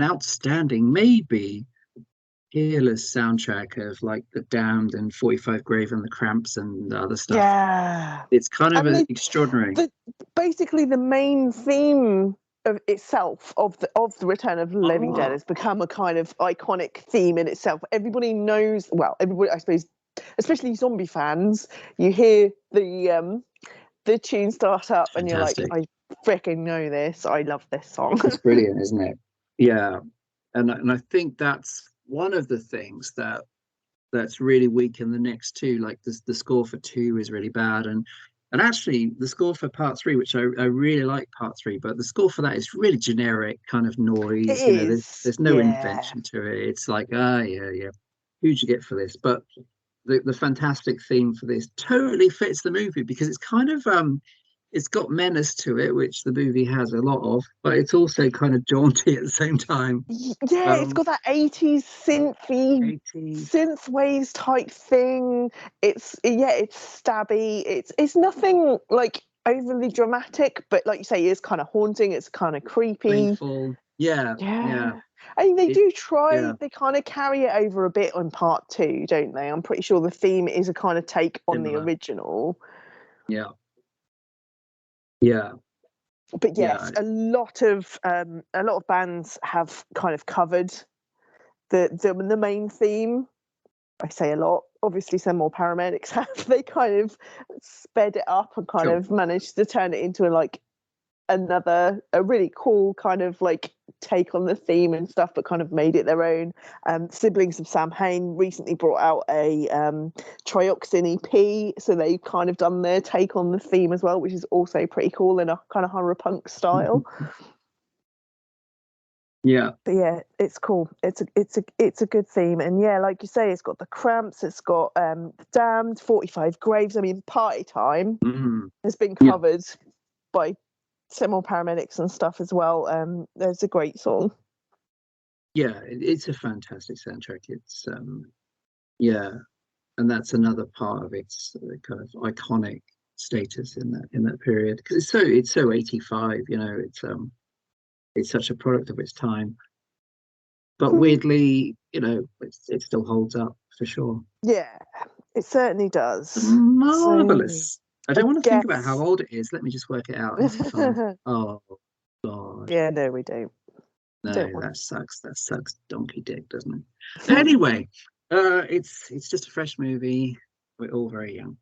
outstanding, maybe peerless soundtrack of The Damned and 45 Grave and the Cramps and other stuff. Yeah. It's kind of extraordinary. Basically, the main theme of itself of the Return of the Living Dead has become a kind of iconic theme in itself. Everybody knows, well, everybody, I suppose, especially zombie fans, you hear the tune start up and you're like, I freaking know this. I love this song. It's brilliant, isn't it? Yeah. And I think that's one of the things that's really weak in the next two. The score for 2 is really bad, and actually the score for part 3, which I really like part 3, but the score for that is really generic kind of noise. There's no invention to it. It's who'd you get for this? But the fantastic theme for this totally fits the movie, because it's kind of it's got menace to it, which the movie has a lot of, but it's also kind of jaunty at the same time. Yeah, it's got that 80s synth waves type thing. It's stabby. It's nothing like overly dramatic, but like you say, it's kind of haunting. It's kind of creepy. Playful. Yeah. I mean, they do yeah. try. They kind of carry it over a bit on part 2, don't they? I'm pretty sure the theme is a kind of take on the Similar. original. Yeah. But yes, a lot of bands have kind of covered the main theme. I say a lot. Obviously, some more paramedics have. They kind of sped it up and kind of managed to turn it into a really cool kind of like take on the theme and stuff, but kind of made it their own. Siblings of Sam Hain recently brought out a Trioxin EP, so they've kind of done their take on the theme as well, which is also pretty cool in a kind of horror punk style. Yeah. But yeah, it's cool. It's a good theme, and yeah, like you say, it's got the Cramps, it's got the Damned, 45 Graves. I mean, Party Time has been covered by some more paramedics and stuff as well. There's a great song. Yeah, it's a fantastic soundtrack. It's and that's another part of its kind of iconic status in that period, because it's so 85. It's such a product of its time, but weirdly, it still holds up for sure. Yeah, it certainly does. Marvelous. So, I don't want to think about how old it is. Let me just work it out. 85. Oh God. Yeah, no, we don't. No, that sucks. That sucks donkey dick, doesn't it? Anyway, it's just a fresh movie. We're all very young.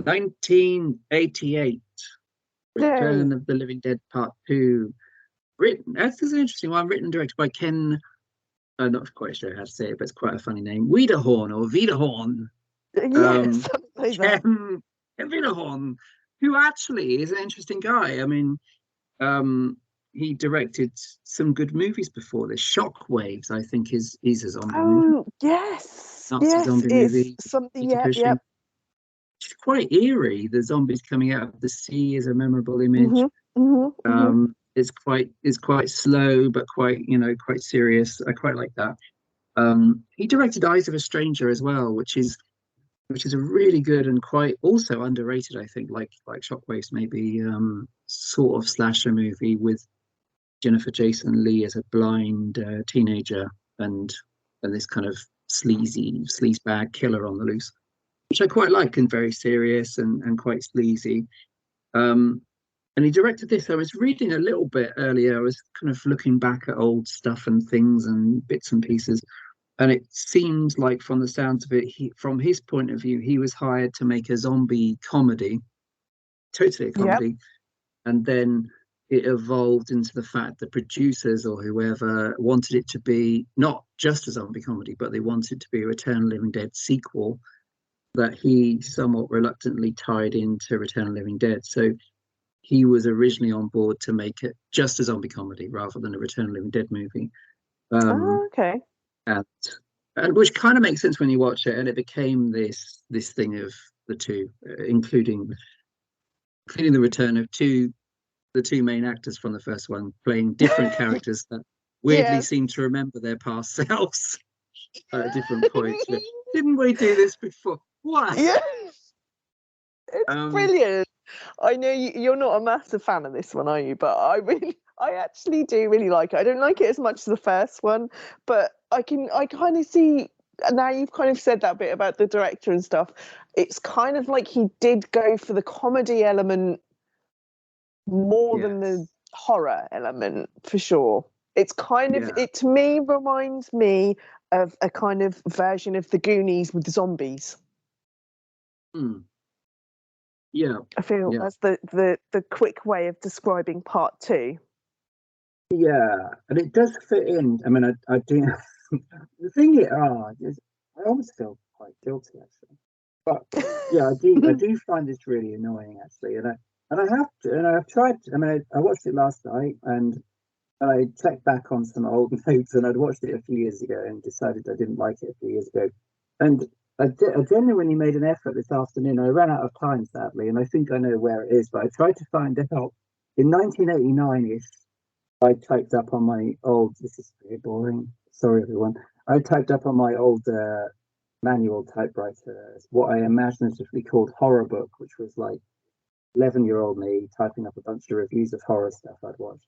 1988, Return of the Living Dead Part 2. This is an interesting one. Written and directed by Ken. I'm not quite sure how to say it, but it's quite a funny name. Wiederhorn or Wiederhorn. Something like that. Ken Wiederhorn, who actually is an interesting guy. I mean, he directed some good movies before this. Shockwaves, I think, is a zombie movie. Yes. Nazi zombie movie. Something. Yep. It's quite eerie. The zombies coming out of the sea is a memorable image. It's quite slow, but quite serious. I quite like that. He directed Eyes of a Stranger as well, which is a really good and quite also underrated, I think, like Shockwaves, maybe sort of slasher movie with Jennifer Jason Leigh as a blind teenager and this kind of sleazebag killer on the loose, which I quite like, and very serious and quite sleazy. And he directed this. I was reading a little bit earlier. I was kind of looking back at old stuff and things and bits and pieces. And it seems like, from the sounds of it, from his point of view, he was hired to make a zombie comedy, totally a comedy. And then it evolved into the fact that producers or whoever wanted it to be not just a zombie comedy, but they wanted it to be a Return of the Living Dead sequel that he somewhat reluctantly tied into Return of the Living Dead. So he was originally on board to make it just a zombie comedy rather than a Return of the Living Dead movie. Okay. And which kind of makes sense when you watch it, and it became this thing of the two, including the return of the two main actors from the first one playing different characters that weirdly seem to remember their past selves at different points. Didn't we do this before? What? Yeah. It's brilliant. I know you're not a massive fan of this one, are you? But I actually do really like it. I don't like it as much as the first one, but I kind of see, now you've kind of said that bit about the director and stuff. It's kind of like he did go for the comedy element more than the horror element, for sure. It's kind of, it to me reminds me of a kind of version of the Goonies with the zombies. Yeah, I feel that's the quick way of describing part 2. Yeah, and it does fit in. I mean, I do. The thing is, I almost feel quite guilty actually, but yeah, I do find this really annoying actually, and I've tried. I mean, I watched it last night, and I checked back on some old notes, and I'd watched it a few years ago and decided I didn't like it a few years ago, and I genuinely made an effort this afternoon. I ran out of time sadly, and I think I know where it is, but I tried to find out in 1989-ish. I typed up on my old, this is very boring, sorry everyone. I typed up on my old manual typewriter what I imaginatively called horror book, which was like 11-year-old me typing up a bunch of reviews of horror stuff I'd watched.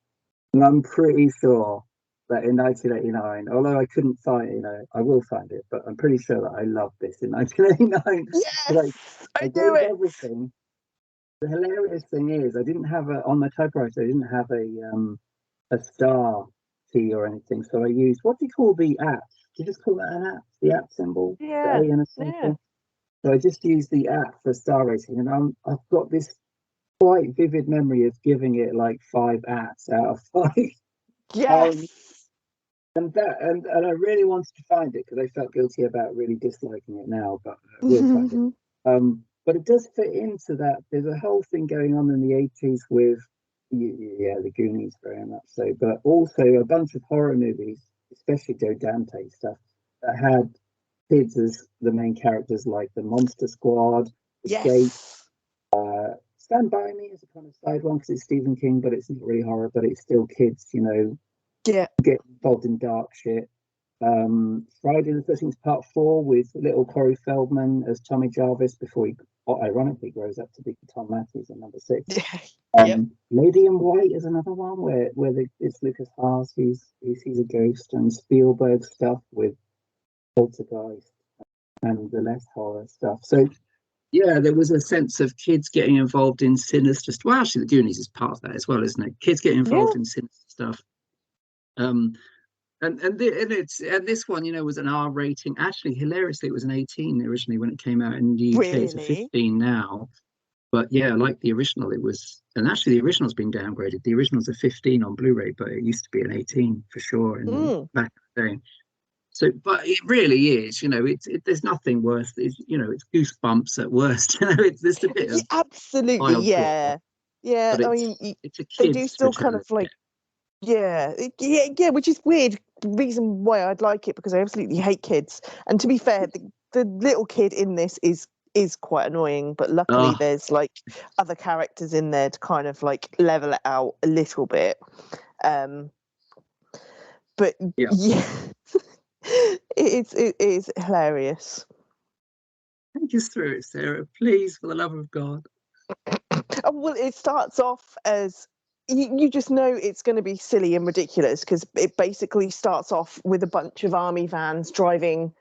And I'm pretty sure that in 1989, although I couldn't find, I will find it, but I'm pretty sure that I loved this in 1989. Yes, I I knew gave it. everything. The hilarious thing is, I didn't have on my typewriter. I didn't have a star key or anything. So I used, what do you call the app? Do you just call that an app? The app symbol, the A Yeah, and a yeah. circle. So I just used the app for star rating, and I've got this quite vivid memory of giving it like 5 apps out of 5. Um, Yes. and I really wanted to find it because I felt guilty about really disliking it now, but I will find it. But it does fit into that. There's a whole thing going on in the 80s with, yeah, the Goonies very much so, but also a bunch of horror movies, especially Joe Dante stuff, that had kids as the main characters, like the Monster Squad, Escape. Yes. Stand By Me is a kind of side one because it's Stephen King, but it's not really horror, but it's still kids, Yeah. get involved in dark shit. Friday the 13th Part 4 with little Corey Feldman as Tommy Jarvis before he ironically grows up to be Tom Matthews in number 6. Yep. Lady in White is another one where it's Lucas Haas he sees a ghost, and Spielberg stuff with Poltergeist and the less horror stuff. So yeah, there was a sense of kids getting involved in sinister stuff. Well, actually, the Goonies is part of that as well, isn't it? Kids getting Yeah. involved in sinister stuff. And this one, was an R rating. Actually, hilariously, it was an 18 originally when it came out in the UK. It's a Really? 15 now. But yeah, like the original, it was, and actually the original's been downgraded. The original's a 15 on Blu-ray, but it used to be an 18 for sure in the back of the day. So, but it really is, there's nothing worse. It's Goosebumps at worst. It's just a bit Yeah, of absolutely. mild gore, Yeah. Yeah. but I mean, it's a they do kids still kind return. of like, yeah, which is weird. The reason why I'd like it, because I absolutely hate kids. And to be fair, the little kid in this is quite annoying, but luckily Oh, there's like other characters in there to kind of like level it out a little bit. But yeah. yeah, it is hilarious. Take us through it, Sarah, please, for the love of God. Oh, well, it starts off as you just know it's going to be silly and ridiculous because it basically starts off with a bunch of army vans driving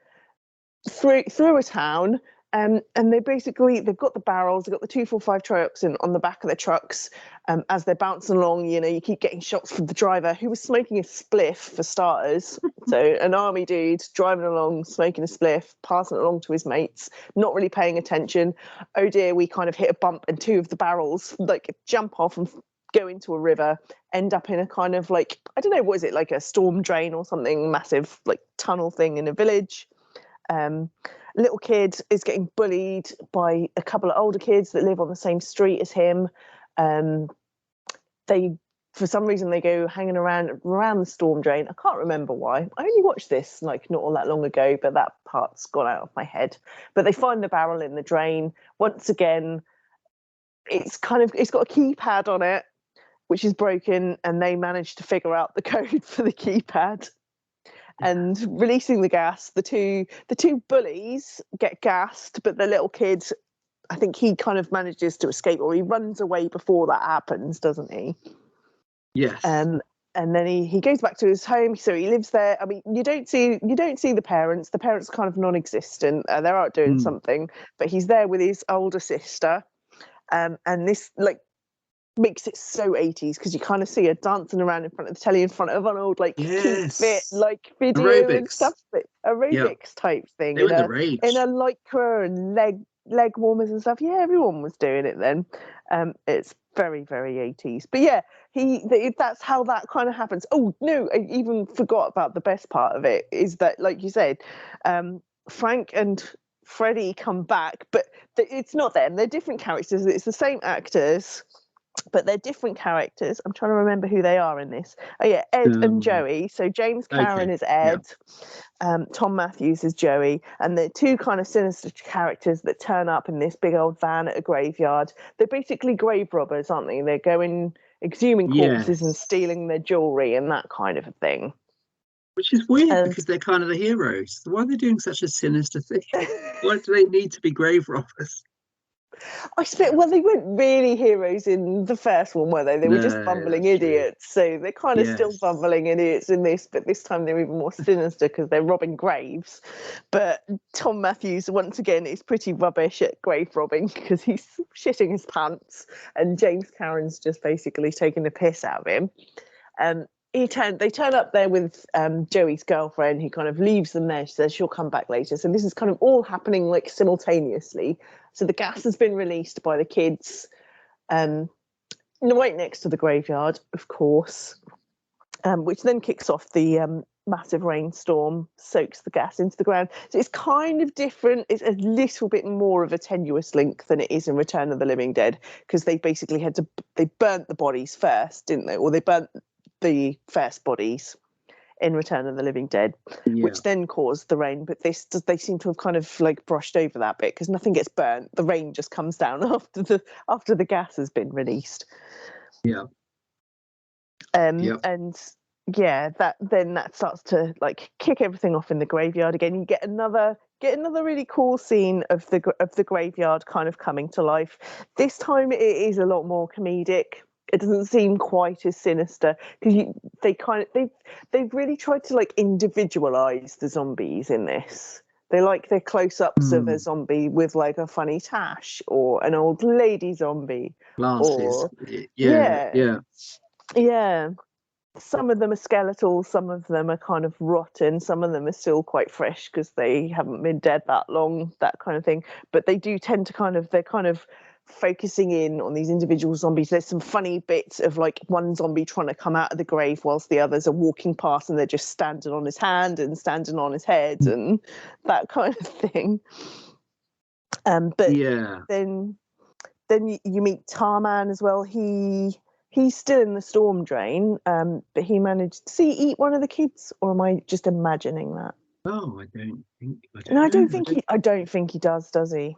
through a town. And they've got the barrels, they've got the 245 trucks, and on the back of the trucks, as they're bouncing along, you keep getting shots from the driver who was smoking a spliff for starters. So an army dude driving along, smoking a spliff, passing it along to his mates, not really paying attention. Oh dear, we kind of hit a bump, and 2 of the barrels like jump off and go into a river, end up in a kind of like, I don't know, what is it, like a storm drain or something, massive like tunnel thing in a village. Little kid is getting bullied by a couple of older kids that live on the same street as him. They, for some reason, they go hanging around the storm drain. I can't remember why. I only watched this like not all that long ago, but that part's gone out of my head. But they find the barrel in the drain. Once again, it's got a keypad on it, which is broken, and they manage to figure out the code for the keypad. And releasing the gas, the two bullies get gassed, but the little kid, I think he kind of manages to escape, or he runs away before that happens, doesn't he? Yes. And then he goes back to his home, so he lives there. I mean, you don't see the parents. The parents are kind of non-existent. They're out doing something, but he's there with his older sister. And this like makes it so 80s because you kind of see her dancing around in front of the telly in front of an old like Keep Fit like video and stuff, but aerobics type thing They were the in rage. a lycra and leg warmers and stuff. Yeah, everyone was doing it then. It's very, very 80s. But yeah, that's how that kind of happens. Oh no, I even forgot about the best part of it is that, like you said, Frank and Freddie come back, but it's not them. They're different characters. It's the same actors, but they're different characters. I'm trying to remember who they are in this. Oh yeah, Ed and Joey. So James Karen is Ed, Tom Matthews is Joey, and they're 2 kind of sinister characters that turn up in this big old van at a graveyard. They're basically grave robbers, aren't they? They're going exhuming corpses and stealing their jewelry and that kind of a thing. Which is weird because they're kind of the heroes. Why are they doing such a sinister thing? Why do they need to be grave robbers? I expect, well, they weren't really heroes in the first one, were they? They were just No, bumbling that's true. idiots. So they're kind of still Yes. bumbling idiots in this, but this time they're even more sinister because they're robbing graves. But Tom Matthews, once again, is pretty rubbish at grave robbing because he's shitting his pants, and James Cameron's just basically taking the piss out of him. They turn up there with Joey's girlfriend, who kind of leaves them there. She says she'll come back later. So this is kind of all happening like simultaneously. So the gas has been released by the kids, right next to the graveyard, of course, which then kicks off the massive rainstorm, soaks the gas into the ground. So it's kind of different. It's a little bit more of a tenuous link than it is in Return of the Living Dead, because they basically they burnt the bodies first, didn't they? Or they burnt the first bodies in Return of the Living Dead, which then caused the rain. But they seem to have kind of like brushed over that bit because nothing gets burnt. The rain just comes down after the gas has been released. Yeah. And yeah, that starts to like kick everything off in the graveyard again. You get another really cool scene of the graveyard kind of coming to life. This time it is a lot more comedic. It doesn't seem quite as sinister because they've really tried to like individualize the zombies in this. They like their close-ups of a zombie with like a funny tash or an old lady zombie. Glasses. Or Yeah. Some of them are skeletal, some of them are kind of rotten, some of them are still quite fresh because they haven't been dead that long, that kind of thing. But they do tend to they're kind of focusing in on these individual zombies. There's some funny bits of like one zombie trying to come out of the grave whilst the others are walking past and they're just standing on his hand and standing on his head and that kind of thing. But then you meet Tarman as well. He's still in the storm drain, but he managed. Does he eat one of the kids, or am I just imagining that? Oh, I don't think. I don't think he does. Does he?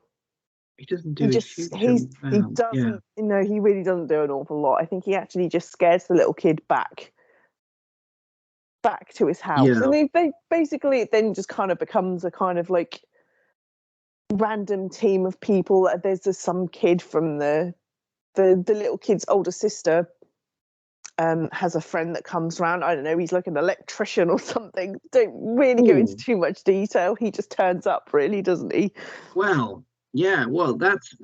He doesn't do a huge he doesn't. No, he really doesn't do an awful lot. I think he actually just scares the little kid back to his house, and they basically it then just kind of becomes a kind of like random team of people. There's some kid from the little kid's older sister has a friend that comes around. I don't know, he's like an electrician or something. Don't really go into too much detail. He just turns up, really, doesn't he? Well, yeah. Well, that's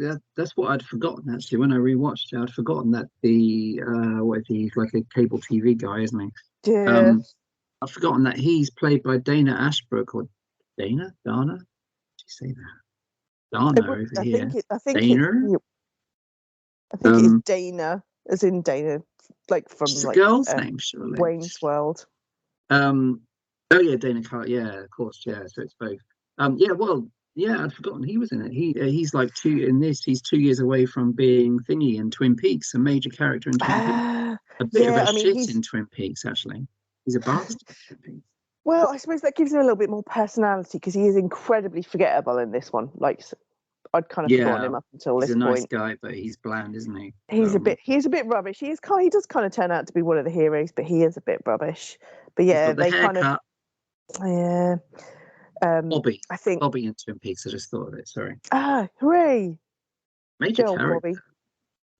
what I'd forgotten actually. When I rewatched it, I'd forgotten that what is he? He's like a cable TV guy, isn't he? Yeah. I've forgotten that he's played by Dana Ashbrook or Dana. Did you say that? Dana over here. I think Dana? it's Dana, as in Dana, like from It's a like girl's name, surely. Wayne's World. Oh yeah, Dana Carr. Yeah, of course. Yeah, so it's both. Yeah. Well, yeah, I'd forgotten he was in it. He's like He's 2 years away from being Thingy in Twin Peaks, a major character in Twin Peaks. A bit of a shit in Twin Peaks, actually. He's a bastard in Twin Peaks. Well, I suppose that gives him a little bit more personality because he is incredibly forgettable in this one. Like, I'd kind of forgotten him up until this point. He's a nice guy, but he's bland, isn't he? He's a bit rubbish. He does kind of turn out to be one of the heroes, but he is a bit rubbish. But yeah, they kind of Bobby. I think Bobby in Twin Peaks. I just thought of it. Sorry. Hooray! Major character. Bobby.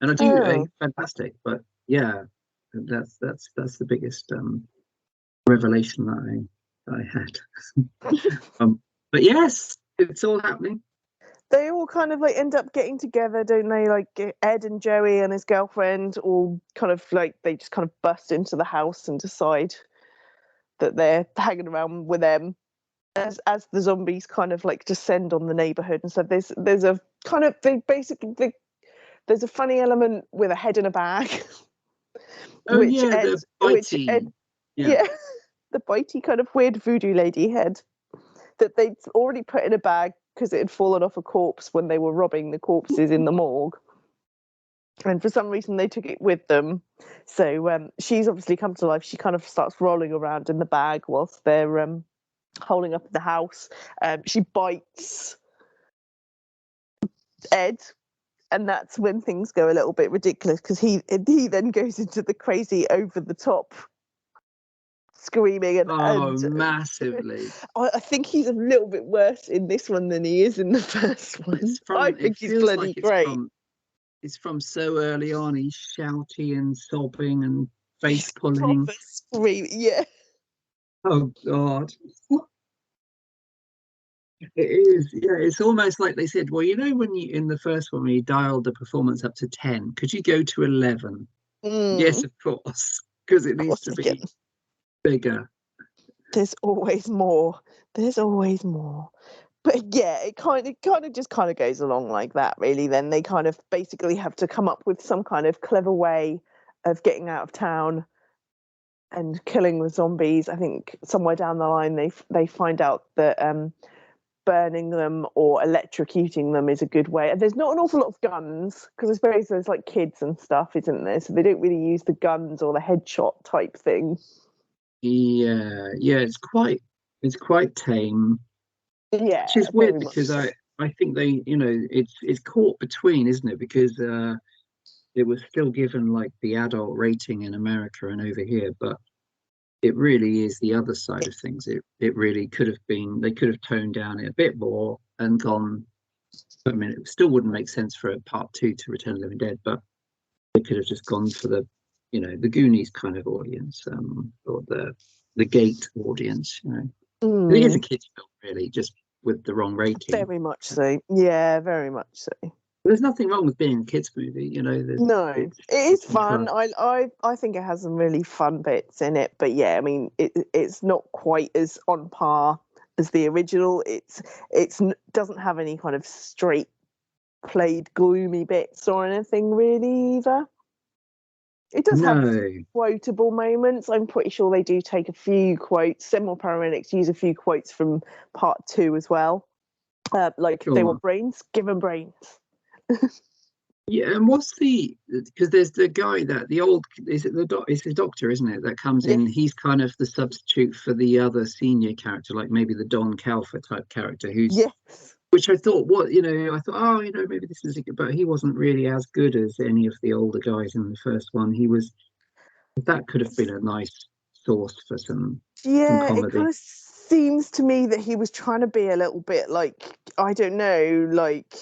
And I do fantastic, but yeah, that's the biggest revelation that I had. But yes, it's all happening. They all kind of like end up getting together, don't they? Like Ed and Joey and his girlfriend all kind of like they just kind of bust into the house and decide that they're hanging around with them as the zombies kind of like descend on the neighborhood. And so there's a kind of there's a funny element with a head in a bag. Oh yeah, the bitey. The bitey kind of weird voodoo lady head that they'd already put in a bag because it had fallen off a corpse when they were robbing the corpses in the morgue. And for some reason they took it with them. So she's obviously come to life. She kind of starts rolling around in the bag whilst they're holding up the house. She bites Ed, and that's when things go a little bit ridiculous because he then goes into the crazy over the top screaming Oh, and massively. I think he's a little bit worse in this one than he is in the first one. I It think he's feels bloody like great. it's from so early on. He's shouting and sobbing and face He's pulling. proper screaming. Yeah. Oh God. It is, yeah. It's almost like they said, well, when you in the first one when you dialed the performance up to 10, could you go to 11? Yes, Mm, of course, because it of needs course to they can. be bigger. There's always more. There's always more. But yeah, it just kind of goes along like that, really. Then they kind of basically have to come up with some kind of clever way of getting out of town and killing the zombies. I think somewhere down the line they find out that burning them or electrocuting them is a good way. And there's not an awful lot of guns because I suppose there's like kids and stuff, isn't there? So they don't really use the guns or the headshot type thing. Yeah, yeah. It's quite tame, Yeah, which is weird very much because so. I think they, it's caught between, isn't it? Because it was still given like the adult rating in America and over here, but it really is the other side of things. It really could have been, they could have toned down it a bit more and gone. I mean, it still wouldn't make sense for a part two to Return of the Living Dead, but they could have just gone for the Goonies kind of audience, or the Gate audience. It is a Mm, kids' film, really, just with the wrong rating. very much so. Yeah, very much so. There's nothing wrong with being a kids' movie. There's No, it is it's in fun. fun. I think it has some really fun bits in it. But yeah, I mean, it's not quite as on par as the original. It's doesn't have any kind of straight played gloomy bits or anything really either. It does have a few No, quotable moments. I'm pretty sure they do take a few quotes. Similar paramedics use a few quotes from part two as well. Like if they sure. want brains, give them brains. Yeah, and what's because there's the guy that the old is it the doc it's the doctor, isn't it, that comes in? Yes. He's kind of the substitute for the other senior character, like maybe the Don Calfer type character, who's Yes. which I thought I thought, oh, maybe this is a good, but he wasn't really as good as any of the older guys in the first one. That could have been a nice source for some Yeah, it kind comedy. of seems to me that he was trying to be a little bit like, I don't know, like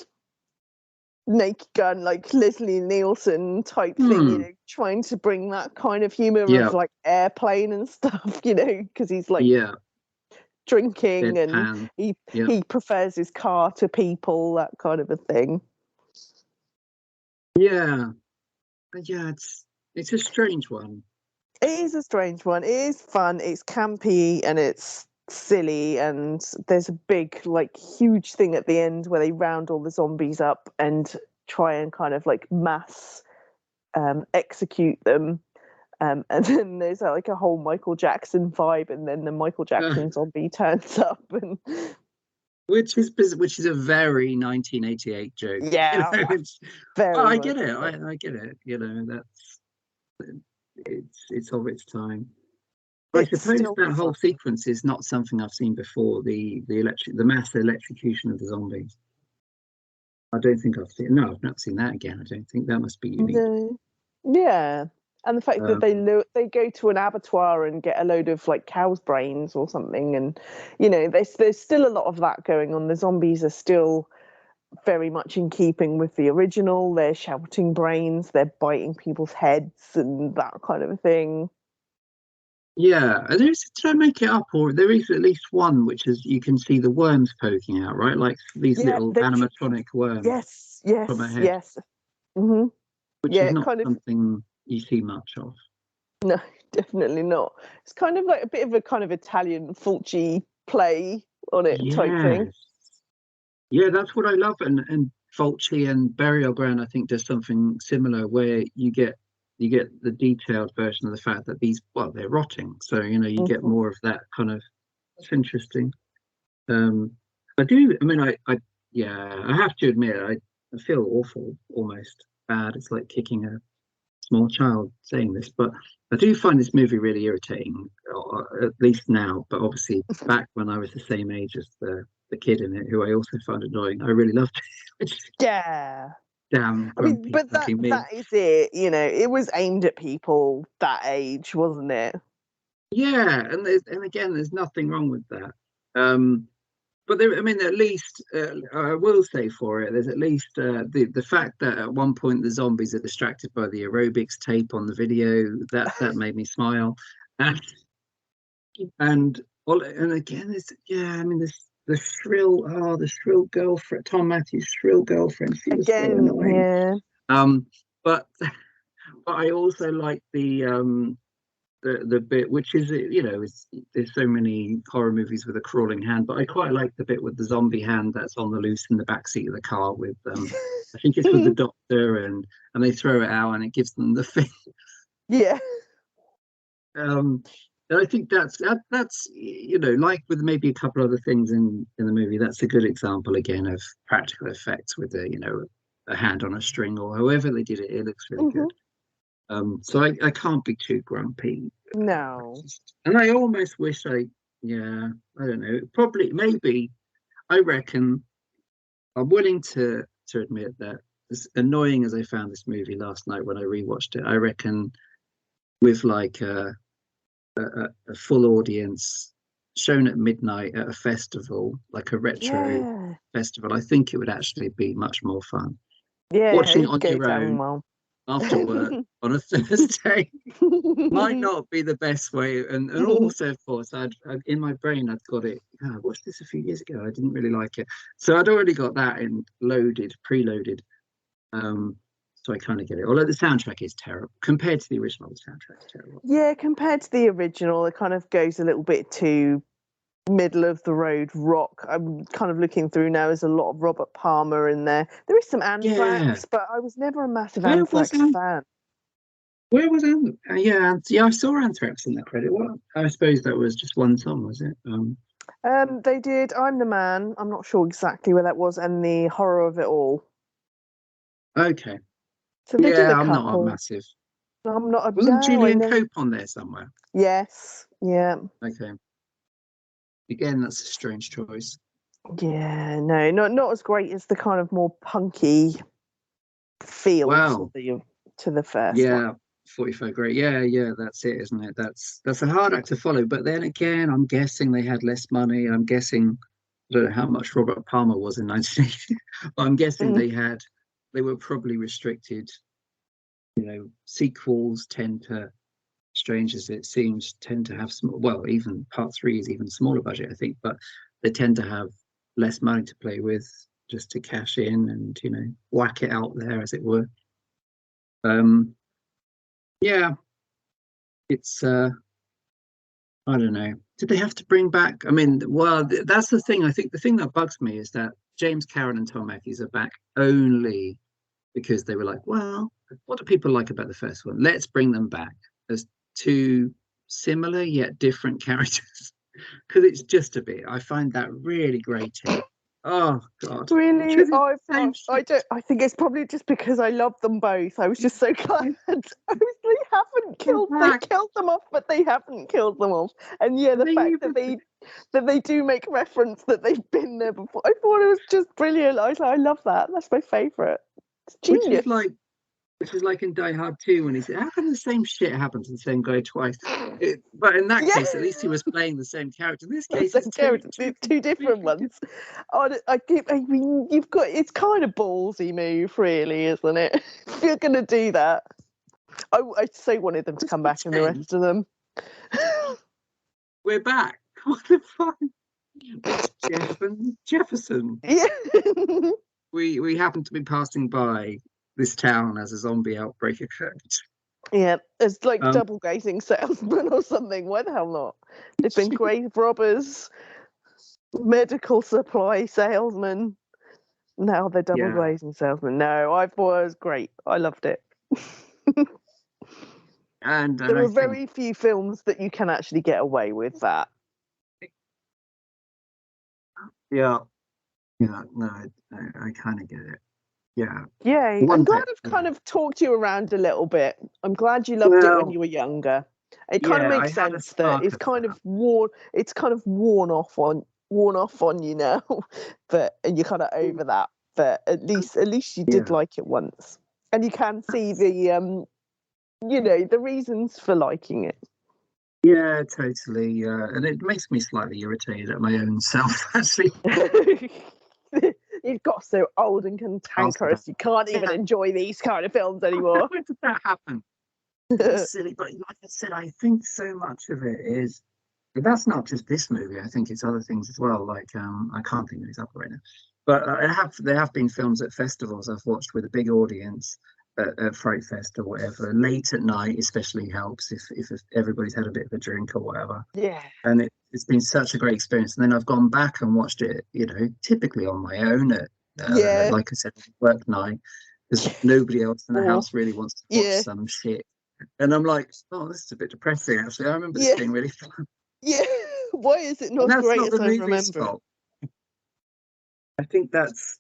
Naked Gun, like Leslie Nielsen type thing, Hmm. trying to bring that kind of humor Yeah. of like airplane and stuff, because he's like Yeah. drinking and Deadpan. he Yeah. he prefers his car to people, that kind of a thing. Yeah. Yeah. It's a strange one. It is a strange one. It is fun. It's campy and it's silly. And there's a big, like, huge thing at the end where they round all the zombies up and try and kind of like mass execute them. And then there's like a whole Michael Jackson vibe, and then the Michael Uh, Jackson zombie turns up, and which is a very 1988 joke. yeah, It's well, very I much get it. so. I get it. That's it's of its time. I It's suppose still that fun. whole sequence is not something I've seen before. The mass electrocution of the zombies. I don't think I've seen. No, I've not seen that again. I don't think that must be unique. No. Yeah. And the fact that Um, they go to an abattoir and get a load of like cow's brains or something, and there's still a lot of that going on. The zombies are still very much in keeping with the original. They're shouting brains, they're biting people's heads, and that kind of a thing. yeah, did I make it up, or there is at least one which is you can see the worms poking out, right? Like these Yeah, little they animatronic worms yes, from a yes, head, yes. hmm which Yeah, is it not kind of something you see much of. no, definitely not. It's kind of like a bit of a kind of Italian Fulci play on it type thing. Yes. Yeah, that's what I love. And Fulci and Burial Ground, I think, does something similar where you get the detailed version of the fact that they're rotting. So, you get Mhm. more of that kind of. It's interesting. Um, I do. I mean, yeah, I have to admit, I feel awful, almost bad. It's like kicking a small child saying this, but I do find this movie really irritating, at least now. But obviously, back when I was the same age as the kid in it, who I also found annoying, I really loved it. Just Yeah. damn I mean, grumpy but that fucking me. that is it. It was aimed at people that age, wasn't it? Yeah, and again, there's nothing wrong with that. But there, I mean, at least I will say for it, there's at least the fact that at one point the zombies are distracted by the aerobics tape on the video, that made me smile. And and again, it's yeah, I mean, this the shrill girlfriend, Tom Matthews' shrill girlfriend, she was so Again, annoying. yeah. Um, but I also like the bit which is there's so many horror movies with a crawling hand, but I quite like the bit with the zombie hand that's on the loose in the back seat of the car with I think it's with the doctor, and they throw it out and it gives them the thing. Yeah. um and I think that's like with maybe a couple other things in the movie, that's a good example again of practical effects with a hand on a string, or however they did it. It looks really Hmm. good. So I can't be too grumpy. No. And I almost wish yeah, I don't know. Probably, maybe, I reckon I'm willing to admit that as annoying as I found this movie last night when I rewatched it, I reckon with like a full audience shown at midnight at a festival, like a retro Yeah. festival, I think it would actually be much more fun. Yeah, Watching it it'd on go your down own well. after work on a Thursday might not be the best way. And also, of course, I'd in my brain I'd got it. Oh, I watched this a few years ago. I didn't really like it, so I'd already got that in preloaded. Um, so I kind of get it. Although the soundtrack is terrible compared to the original, the soundtrack's terrible. Yeah, compared to the original, it kind of goes a little bit too middle of the road rock. I'm kind of looking through now. There's a lot of Robert Palmer in there. There is some Yeah, Anthrax, but I was never a massive where was Anthrax fan. where was yeah, yeah, I saw Anthrax in that credit. Well, I suppose that was just one song, was it? They did "I'm the Man." I'm not sure exactly where that was, and "The Horror of It All." Okay, So they did a yeah, I'm not a couple. massive. I'm not a Wasn't no. I Julian never. Cope on there somewhere? Yes. Yeah. Okay, again, that's a strange choice. Yeah. No. Not as great as the kind of more punky feel Wow. to the first one. Yeah, 45 great. Yeah, yeah, that's it, isn't it? That's a hard act to follow. But then again, I'm guessing they had less money. I'm guessing I don't know how much Robert Palmer was in 1980. But I'm guessing Mm. they were probably restricted. Sequels tend to, strange as it seems, tend to have small, well, even part three is even smaller budget, I think, but they tend to have less money to play with, just to cash in and, whack it out there, as it were. Um, yeah, it's I don't know. Did they have to bring back? I mean, well, that's the thing. I think the thing that bugs me is that James Karen and Tom Matthews are back only because they were like, well, what do people like about the first one? Let's bring them back as two similar yet different characters. Because it's just a bit. I find that really grating. Oh God, Really, should have same I shit. don't. I think it's probably just because I love them both. I was just so glad. I was, they haven't They're killed. They back. killed them off, but they haven't killed them off. And yeah, the They fact that even, they do make reference that they've been there before. I thought it was just brilliant. I was like, I love that. That's my favourite. It's which is genius. like which is like in Die Hard 2 when he said, how come the same shit happens to the same guy twice? But in that Yeah, case, at least he was playing the same character. In this the case, it's same character, two different completely ones. I mean, you've got it's kind of ballsy move, really, isn't it? If you're gonna do that. I so wanted them to come back in the different. rest of them. We're back. What the fuck? It's Jeff and Jefferson. Yeah. We happen to be passing by this town as a zombie outbreak occurred. Yeah, it's like Um, double glazing salesman or something. Why the hell not? They've been grave robbers, medical supply salesmen. Now they're double yeah, glazing salesmen. No, I thought it was great. I loved it. and There I are think very few films that you can actually get away with that. yeah, yeah, no, I kind of get it. Yeah, Yay. I'm one glad bit. I've kind of talked you around a little bit. I'm glad you loved it when Well, you were younger. It kind of yeah, I makes had a sense that spark of that. it's kind of worn off on you now. But and you're kind of over that. But at least you did Yeah, like it once. And you can see that's the the reasons for liking it. Yeah, totally. And it makes me slightly irritated at my own self, actually. You've got so old and cantankerous, you can't even enjoy these kind of films anymore. When did that happen? It's silly, but like I said, I think so much of it is. But that's not just this movie. I think it's other things as well. Like I can't think of his other right now. But there have been films at festivals I've watched with a big audience at Fright Fest or whatever. Late at night, especially helps if everybody's had a bit of a drink or whatever. Yeah. And it's been such a great experience. And then I've gone back and watched it, typically on my own at Yeah. like I said, work night, because nobody else in the house really wants to watch Yeah. some shit. And I'm like, oh, this is a bit depressing. Actually, I remember this Yeah. being really fun. Yeah. Why is it And not that's great not as the I movie's remember it? fault. I think that's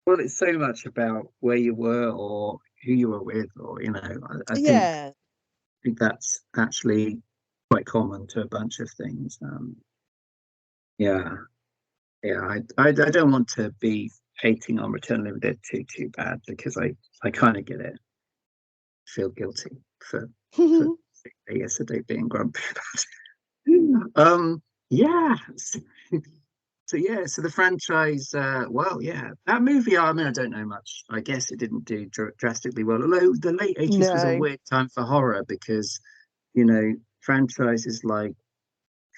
well, it's so much about where you were or who you were with, or Yeah. I think that's actually quite common to a bunch of things. Yeah, yeah. I don't want to be hating on Return of the Living Dead too bad because I kind of get it. Feel guilty for yesterday being grumpy about it. Yeah. So yeah, so the franchise, well, yeah, that movie. I mean, I don't know much. I guess it didn't do drastically well. Although the late 80s was a No. weird time for horror because, you know, franchises like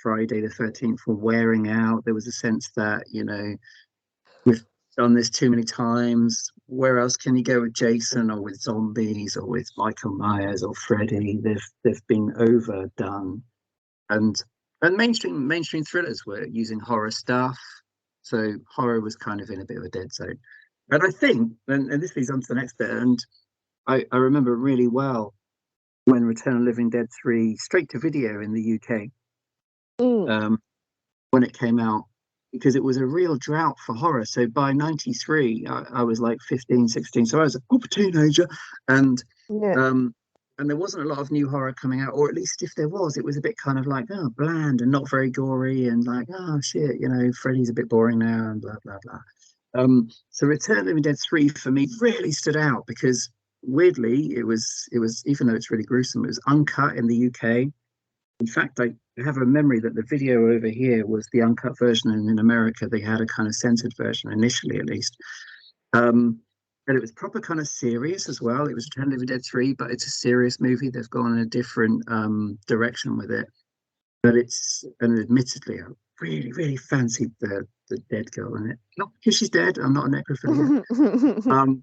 Friday the 13th were wearing out. There was a sense that, we've done this too many times. Where else can you go with Jason or with zombies or with Michael Myers or Freddy? They've been overdone, and mainstream thrillers were using horror stuff, so horror was kind of in a bit of a dead zone. And I think, and this leads on to the next bit, and I remember really well when Return of the Living Dead 3 straight to video in the UK, Mm. when it came out, because it was a real drought for horror. So by 93, I was like 15, 16. So I was a proper teenager. And Yeah. um, and there wasn't a lot of new horror coming out, or at least if there was, it was a bit kind of like, oh, bland and not very gory and like, oh, shit, Freddy's a bit boring now and blah, blah, blah. So Return of the Living Dead 3 for me really stood out because weirdly, it was even though it's really gruesome, it was uncut in the UK. In fact, I have a memory that the video over here was the uncut version, and in America they had a kind of censored version initially, at least. And it was proper kind of serious as well. It was Return of the Living Dead 3, but it's a serious movie. They've gone in a different direction with it. But and admittedly, I really, really fancied the dead girl in it. Not because she's dead. I'm not a necrophiliac.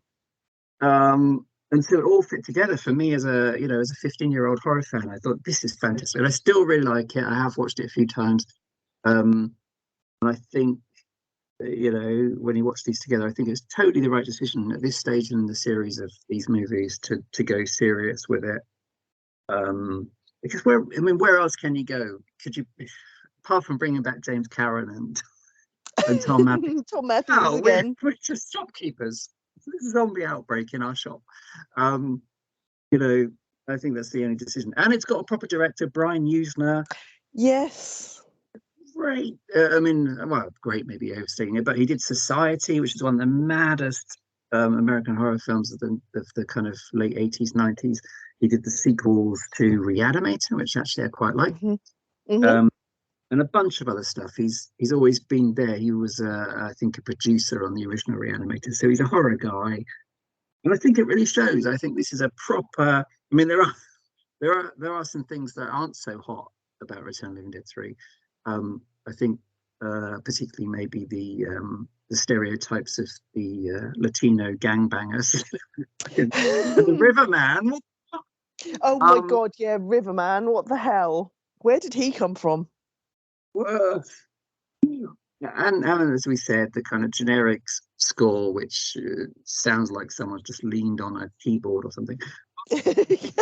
Um, and so it all fit together for me as a 15-year-old horror fan. I thought this is fantastic. And I still really like it. I have watched it a few times. And I think when you watch these together, I think it's totally the right decision at this stage in the series of these movies to go serious with it. Because where else can you go? Could you, apart from bringing back James Karen and Tom Matthews? Tom Matthews Oh, again. we're just shopkeepers. There's a zombie outbreak in our shop. Um, you know, I think that's the only decision. And it's got a proper director, Brian Usner. Yes. Great. Well, great, maybe overstating it, but he did Society, which is one of the maddest American horror films of the kind of late 80s, 90s. He did the sequels to Reanimator, which actually I quite like. Mm-hmm. Mm-hmm. And a bunch of other stuff. He's always been there. He was, I think, a producer on the original Reanimator, so he's a horror guy, and I think it really shows. I think this is a proper. I mean, there are some things that aren't so hot about Return of the Living Dead 3. I think particularly maybe the stereotypes of the Latino gangbangers and the Riverman. Oh my God, yeah, Riverman. What the hell? Where did he come from? And as we said, the kind of generic score, which sounds like someone's just leaned on a keyboard or something.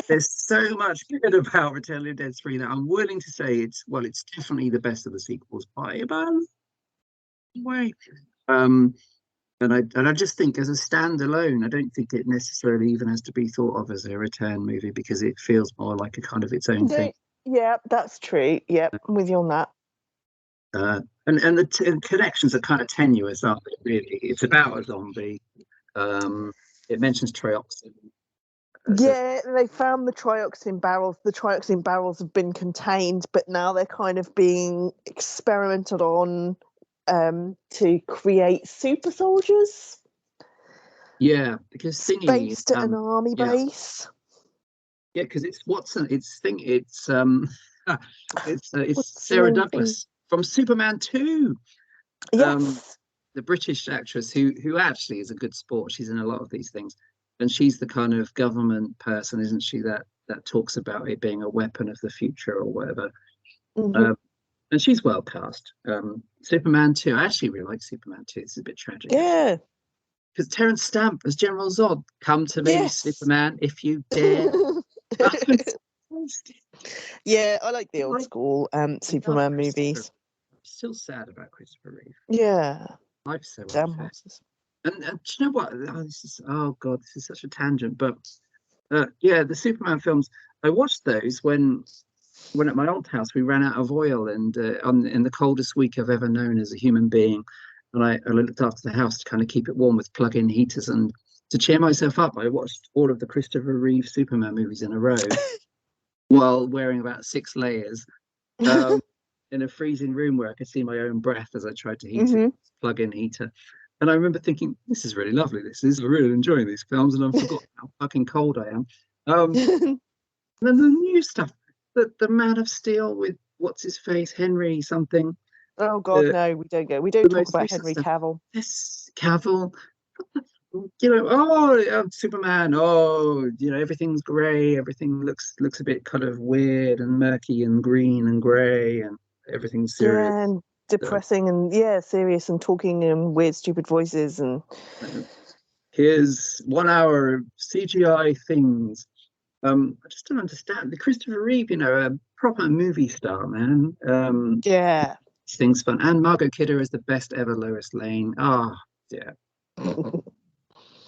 There's so much good about Return of the Dead 3 that I'm willing to say it's definitely the best of the sequels by about a way. And I just think as a standalone, I don't think it necessarily even has to be thought of as a return movie because it feels more like a kind of its own thing. Yeah, that's true. Yep, I'm with you on that. And the connections are kind of tenuous, aren't they? Really, it's about a zombie. It mentions trioxin. Yeah, they found the trioxin barrels. The trioxin barrels have been contained, but now they're kind of being experimented on to create super soldiers. Yeah, because thingy, Based at an army yeah, base. yeah, because it's Watson. It's What's the Sarah name thing? Douglas from Superman 2. Um, Yes. the British actress who actually is a good sport. She's in a lot of these things, and she's the kind of government person, isn't she? That talks about it being a weapon of the future or whatever. Hmm. Um, and she's well cast. Superman 2. I actually really like Superman 2. It's a bit tragic actually, Yeah. because Terence Stamp as General Zod. Come to me, Yes. Superman, if you dare. Yeah, I like the old I school love Superman Christopher. movies. I'm still sad about Christopher Reeve. Yeah. Life's so Damn unfair. horses. And do you know what? Oh god, this is such a tangent. But yeah, the Superman films. I watched those when at my old house we ran out of oil, and in the coldest week I've ever known as a human being, and I looked after the house to kind of keep it warm with plug-in heaters, and to cheer myself up, I watched all of the Christopher Reeve Superman movies in a row while wearing about 6 layers. Um, in a freezing room where I could see my own breath as I tried to heat it, Hmm. plug-in heater. And I remember thinking, this is really lovely. I'm really enjoying these films, and I've forgotten how fucking cold I am. Um, and then the new stuff, the Man of Steel with what's his face, Henry something, Oh God, the no, we don't go. We don't the talk most about recent Henry stuff. Cavill. This Cavill, Superman. Oh, everything's grey. Everything looks a bit kind of weird and murky and green and grey, and everything's serious. Yeah, and So, depressing and serious and talking in weird, stupid voices and uh, here's 1 hour of CGI things. I just don't understand. The Christopher Reeve, a proper movie star, man. yeah. This thing's fun. And Margot Kidder is the best ever Lois Lane. Oh, yeah.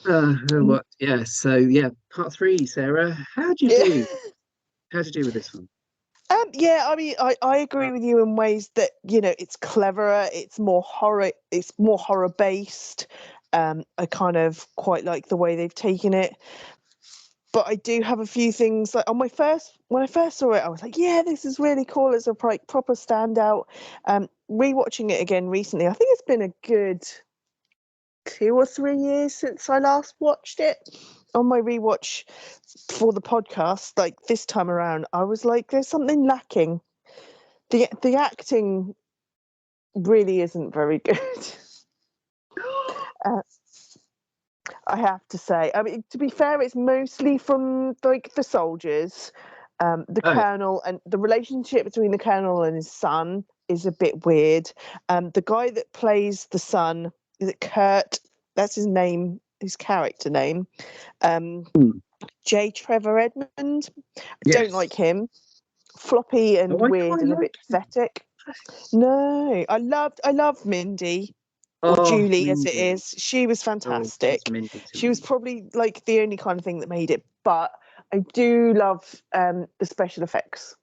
What? Yeah. So yeah, part three, Sarah. How'd you Yeah. do? How'd you do with this one? Yeah, I mean, I agree with you in ways that, it's cleverer, it's more horror based. I kind of quite like the way they've taken it. But I do have a few things like when I first saw it, I was like, yeah, this is really cool. It's a proper standout. Rewatching it again recently, I think it's been a good 2 or 3 years since I last watched it. On my rewatch for the podcast, like this time around, I was like, there's something lacking. The acting really isn't very good. uh, I have to say. I mean, to be fair, it's mostly from like the soldiers. The Oh, colonel and the relationship between the colonel and his son is a bit weird. The guy that plays the son, is it Kurt? That's his name, his character name. Um, hmm. J. Trevor Edmund. I don't like Yes. him. Floppy and Oh, I weird quite and a bit like him. pathetic. No, I love Mindy, or Oh, Julie as it Mindy. is. She was Oh, she's fantastic. Mindy to She was me. probably like the only kind of thing that made it. But I do love the special effects,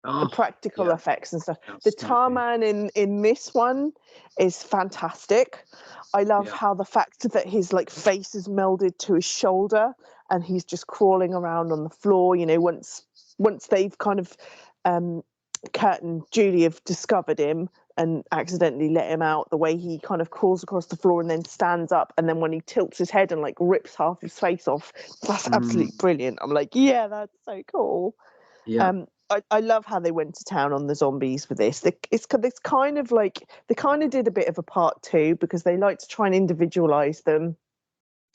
the Oh, practical yeah, effects and stuff. The outstanding. Tarman in this one is fantastic. I love Yeah. how the fact that his like face is melded to his shoulder and he's just crawling around on the floor. Once they've kind of um, Kurt and Julie have discovered him and accidentally let him out, the way he kind of crawls across the floor and then stands up, and then when he tilts his head and like rips half his face off, that's absolutely Mm, brilliant. I'm like, yeah, that's so cool. yeah. I love how they went to town on the zombies for this. It's kind of like they kind of did a bit of a part two because they like to try and individualize them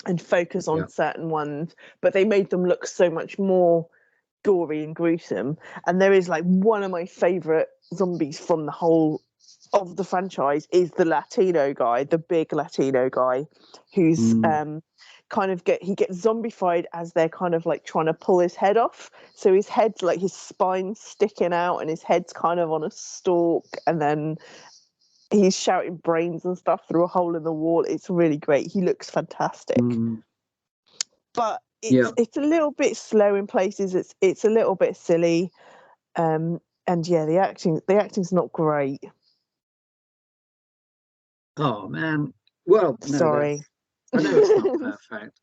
and focus Yeah. on certain ones, but they made them look so much more gory and gruesome. And there is like one of my favorite zombies from the whole of the franchise is the Latino guy, the big Latino guy, who's Mm, kind of he gets zombified as they're kind of like trying to pull his head off. So his head's like his spine's sticking out and his head's kind of on a stalk, and then he's shouting brains and stuff through a hole in the wall. It's really great. He looks fantastic. mm, But yeah. it's a little bit slow in places. It's a little bit silly. And yeah, the acting's not great. Oh man. Well, no, Sorry. I know it's not perfect.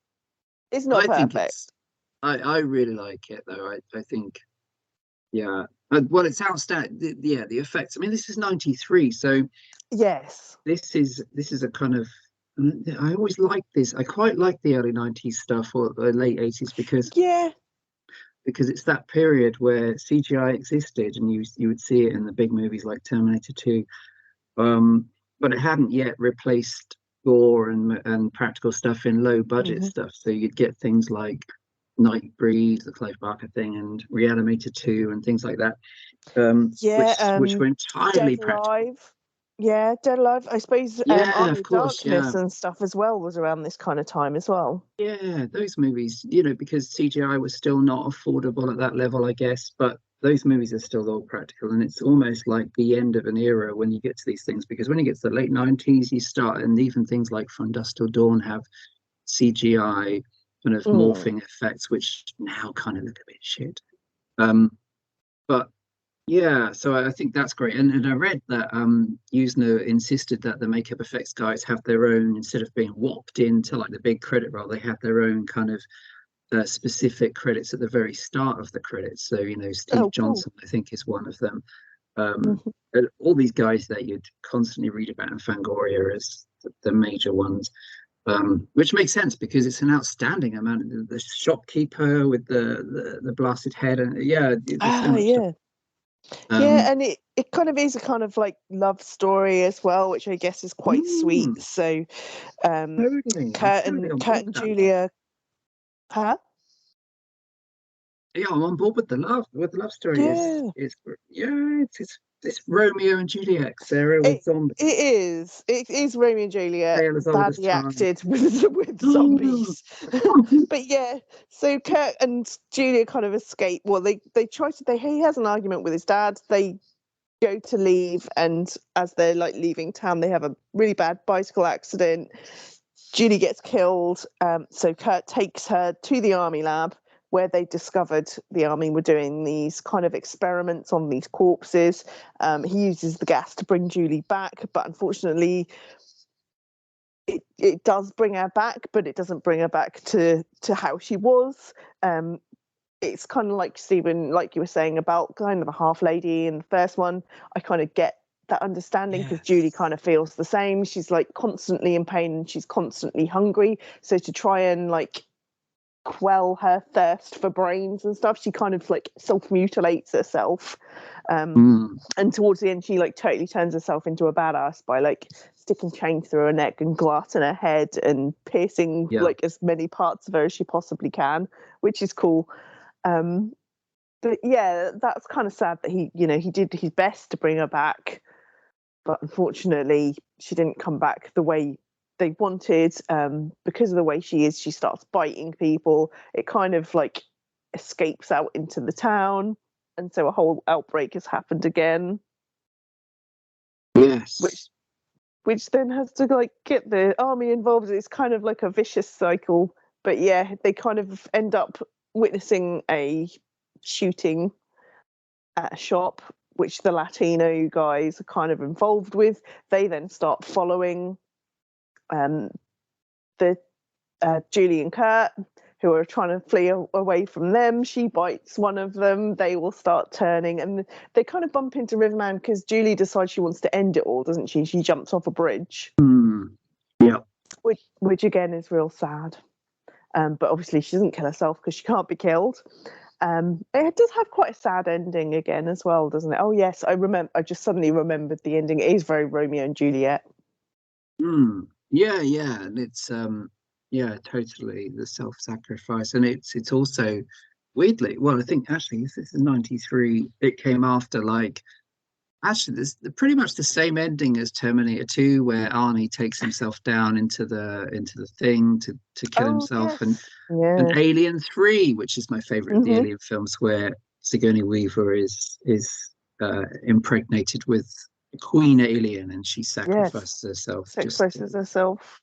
It's not I think it's perfect. I really like it though. I think yeah. Well, it's outstanding. Yeah, the effects. I mean, this is '93, so Yes. this is a kind of. I always like this. I quite like the early '90s stuff or the late '80s Yeah. because it's that period where CGI existed and you would see it in the big movies like Terminator 2, but it hadn't yet replaced gore and practical stuff in low budget Hmm. stuff. So you'd get things like Nightbreed, the Clive Barker thing, and Reanimator 2 and things like that, Yeah. which were Dead entirely practical. Alive. Yeah, Dead Alive. I suppose Yeah, Army of of course, yeah. Darkness and stuff as well was around this kind of time as well. Yeah, those movies, because CGI was still not affordable at that level, I guess, but those movies are still all practical, and it's almost like the end of an era when you get to these things, because when you get to the late '90s, you start, and even things like From Dusk Till Dawn have CGI kind of Mm. morphing effects, which now kind of look a bit shit. Um, but yeah, so I think that's great. And I read that Usna insisted that the makeup effects guys have their own, instead of being whopped into like the big credit roll, they have their own kind of specific credits at the very start of the credits. So, Steve Oh, cool. Johnson, I think, is one of them. Mhm. And all these guys that you'd constantly read about in Fangoria as the major ones, which makes sense because it's an outstanding amount. The shopkeeper with the blasted head, and yeah, there's so Ah, much stuff. yeah. Yeah, Um, and it kind of is a kind of like love story as well, which I guess is quite sweet. mm, So, um, totally, I'm totally on Kurt board and with that. Julia, huh? Yeah, I'm on board with the love story. Is Yeah. is yeah, it's Romeo and Juliet, Sarah, with It zombies. it is. It is Romeo and Juliet Tale as old as badly time. acted with zombies. But yeah, so Kurt and Julia kind of escape. Well, they try to. He has an argument with his dad. They go to leave, and as they're like leaving town, they have a really bad bicycle accident. Julie gets killed. So Kurt takes her to the army lab where they discovered the army were doing these kind of experiments on these corpses. He uses the gas to bring Julie back, but unfortunately, it does bring her back, but it doesn't bring her back to how she was. Um, it's kind of like Stephen, like you were saying about kind of a half lady in the first one. I kind of get that understanding because Julie Yes. kind of feels the same. She's like constantly in pain and she's constantly hungry. So to try and like quell her thirst for brains and stuff, she kind of like self mutilates herself. Mm, And towards the end, she like totally turns herself into a badass by like sticking chains through her neck and glass in her head and piercing yeah. like as many parts of her as she possibly can, which is cool. Um, but yeah, that's kind of sad that he did his best to bring her back, but unfortunately, she didn't come back the way they wanted. Because of the way she is, she starts biting people. It kind of like escapes out into the town, and so a whole outbreak has happened again, which Yes. which then has to like get the army involved. It's kind of like a vicious cycle. But yeah, they kind of end up witnessing a shooting at a shop, which the Latino guys are kind of involved with. They then start following um, the Julie and Kurt, who are trying to flee away from them. She bites one of them. They will start turning, and they kind of bump into Riverman because Julie decides she wants to end it all, doesn't she? She jumps off a bridge, Mm, yeah. which again is real sad. But obviously she doesn't kill herself because she can't be killed. It does have quite a sad ending again as well, doesn't it? Oh yes, I remember. I just suddenly remembered the ending. It is very Romeo and Juliet. Yeah, yeah. And it's yeah, totally the self-sacrifice. And it's also weirdly, well, I think actually this is '93. It came after like actually there's pretty much the same ending as Terminator 2, where Arnie takes himself down into the thing to kill Oh himself, yes, and yeah. Alien 3, which is my favorite of the Hmm. Alien films, where Sigourney Weaver is impregnated with Queen Alien and she Yes, sacrifices herself. Just sacrifices herself.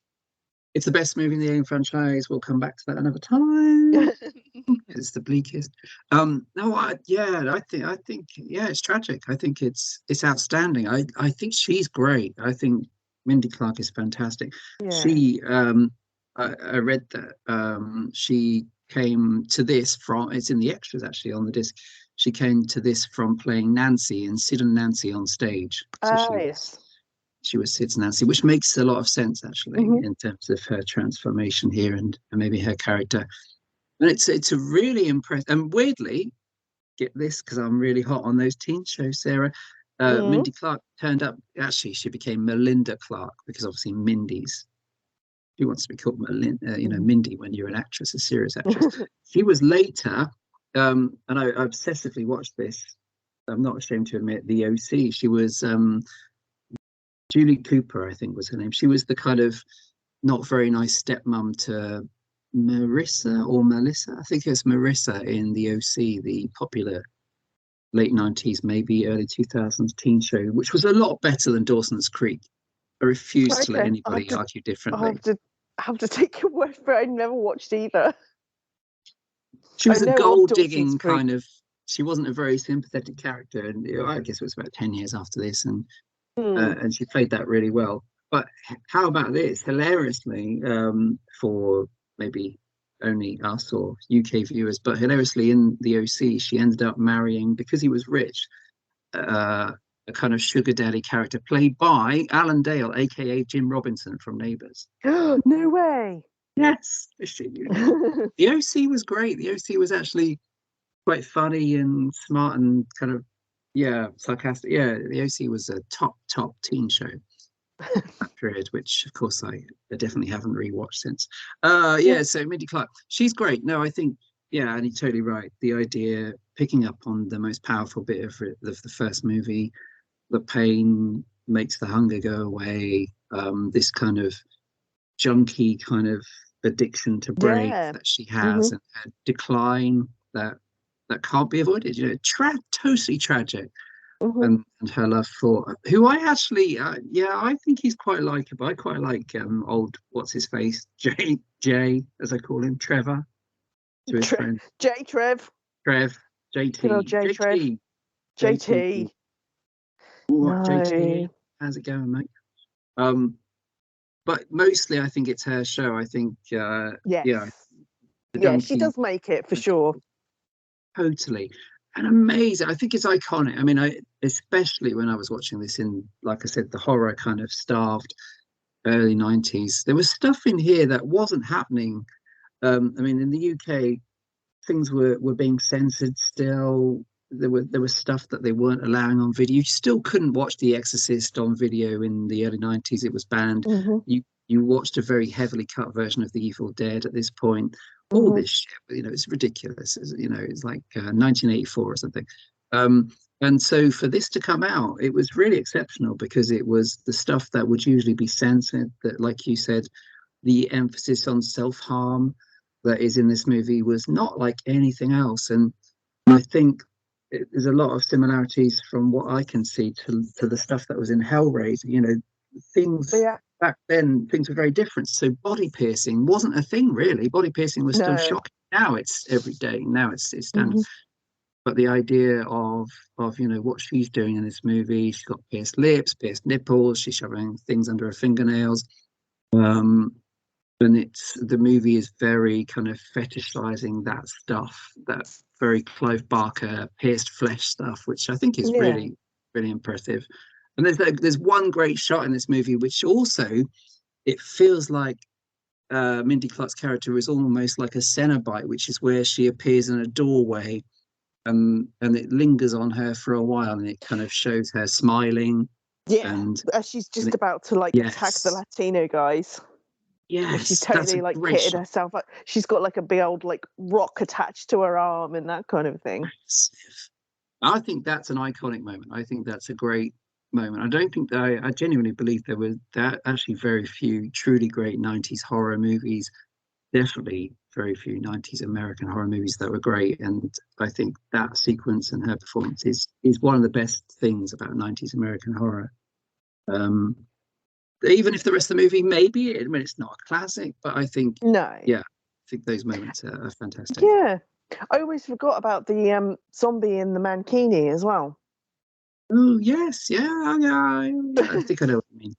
it's the best movie in the Alien franchise. We'll come back to that another time. It's the bleakest. No, yeah, I think, yeah, it's tragic. I think it's outstanding. I think she's great. I think Mindy Clark is fantastic. Yeah. She, I read that she came to this from, it's in the extras actually on the disc. She came to this from playing Nancy in Sid and Nancy on stage. So Yes. she was Sid's Nancy, which makes a lot of sense actually in terms of her transformation here and maybe her character. And it's a really impressive, and weirdly, get this because I'm really hot on those teen shows, Sarah. Mindy Clark turned up. Actually, she became Melinda Clark because obviously Mindy's. Who wants to be called Mindy when you're an actress, a serious actress? She was later, and I obsessively watched this. I'm not ashamed to admit the OC. She was Julie Cooper, I think was her name. She was the kind of not very nice stepmom to Marissa or Melissa. I think it's Marissa in the OC, the popular late 90s, maybe early 2000s teen show, which was a lot better than Dawson's Creek. I refuse to let anybody argue differently. I have to take your word for it. I never watched either. She was a gold digging kind of. She wasn't a very sympathetic character, and I guess it was about 10 years after this, and she played that really well. But how about this? Hilariously, for maybe only us or UK viewers, but hilariously in the OC, she ended up marrying, because he was rich, a kind of sugar daddy character played by Alan Dale, aka Jim Robinson from Neighbours. No way. Yes, the OC was great. The OC was actually quite funny and smart and kind of sarcastic. Yeah, the OC was a top teen show that period, which of course I definitely haven't rewatched since. So Mindy Clark, she's great. No, I think and you're totally right. The idea, picking up on the most powerful bit of the first movie, the pain makes the hunger go away. This kind of junky kind of addiction to break that she has, and her decline that can't be avoided. Totally tragic. And her love for who I actually I think he's quite likable. I quite like old what's his face Jay as I call him, Trevor, to his friend Trev JT. Good old JT. What, JT, how's it going, mate? But mostly I think it's her show. I think she does make it for sure. Totally. And amazing. I think it's iconic. I mean, especially when I was watching this in, like I said, the horror kind of starved early 90s. There was stuff in here that wasn't happening. I mean, in the UK, things were being censored still. There was stuff that they weren't allowing on video. You still couldn't watch The Exorcist on video in the early 90s. It was banned. You watched a very heavily cut version of The Evil Dead at this point. All this shit, it's ridiculous. It's like 1984 or something. And so for this to come out, it was really exceptional because it was the stuff that would usually be censored, that, like you said, the emphasis on self-harm that is in this movie was not like anything else. And I think there's a lot of similarities from what I can see to the stuff that was in Hellraiser. Things back then, things were very different. So body piercing wasn't a thing, really. Body piercing was still shocking. Now it's every day. Now it's standard. But the idea of what she's doing in this movie, she's got pierced lips, pierced nipples, she's shoving things under her fingernails. And the movie is very kind of fetishizing that stuff, that very Clive Barker pierced flesh stuff, which I think is really, really impressive. And there's one great shot in this movie, which also, it feels like Mindy Clark's character is almost like a Cenobite, which is where she appears in a doorway, and it lingers on her for a while, and it kind of shows her smiling. And she's just about to attack the Latino guys. Yes, she's totally kitted herself up. She's got like a big old rock attached to her arm and that kind of thing. I think that's an iconic moment. I think that's a great moment. I don't think that I genuinely believe there were actually very few truly great 90s horror movies. Definitely very few 90s American horror movies that were great. And I think that sequence and her performance is one of the best things about 90s American horror. Even if the rest of the movie, maybe it's not a classic, but I think I think those moments are fantastic. I always forgot about the zombie in the mankini as well. Oh yes, I think I know what you mean.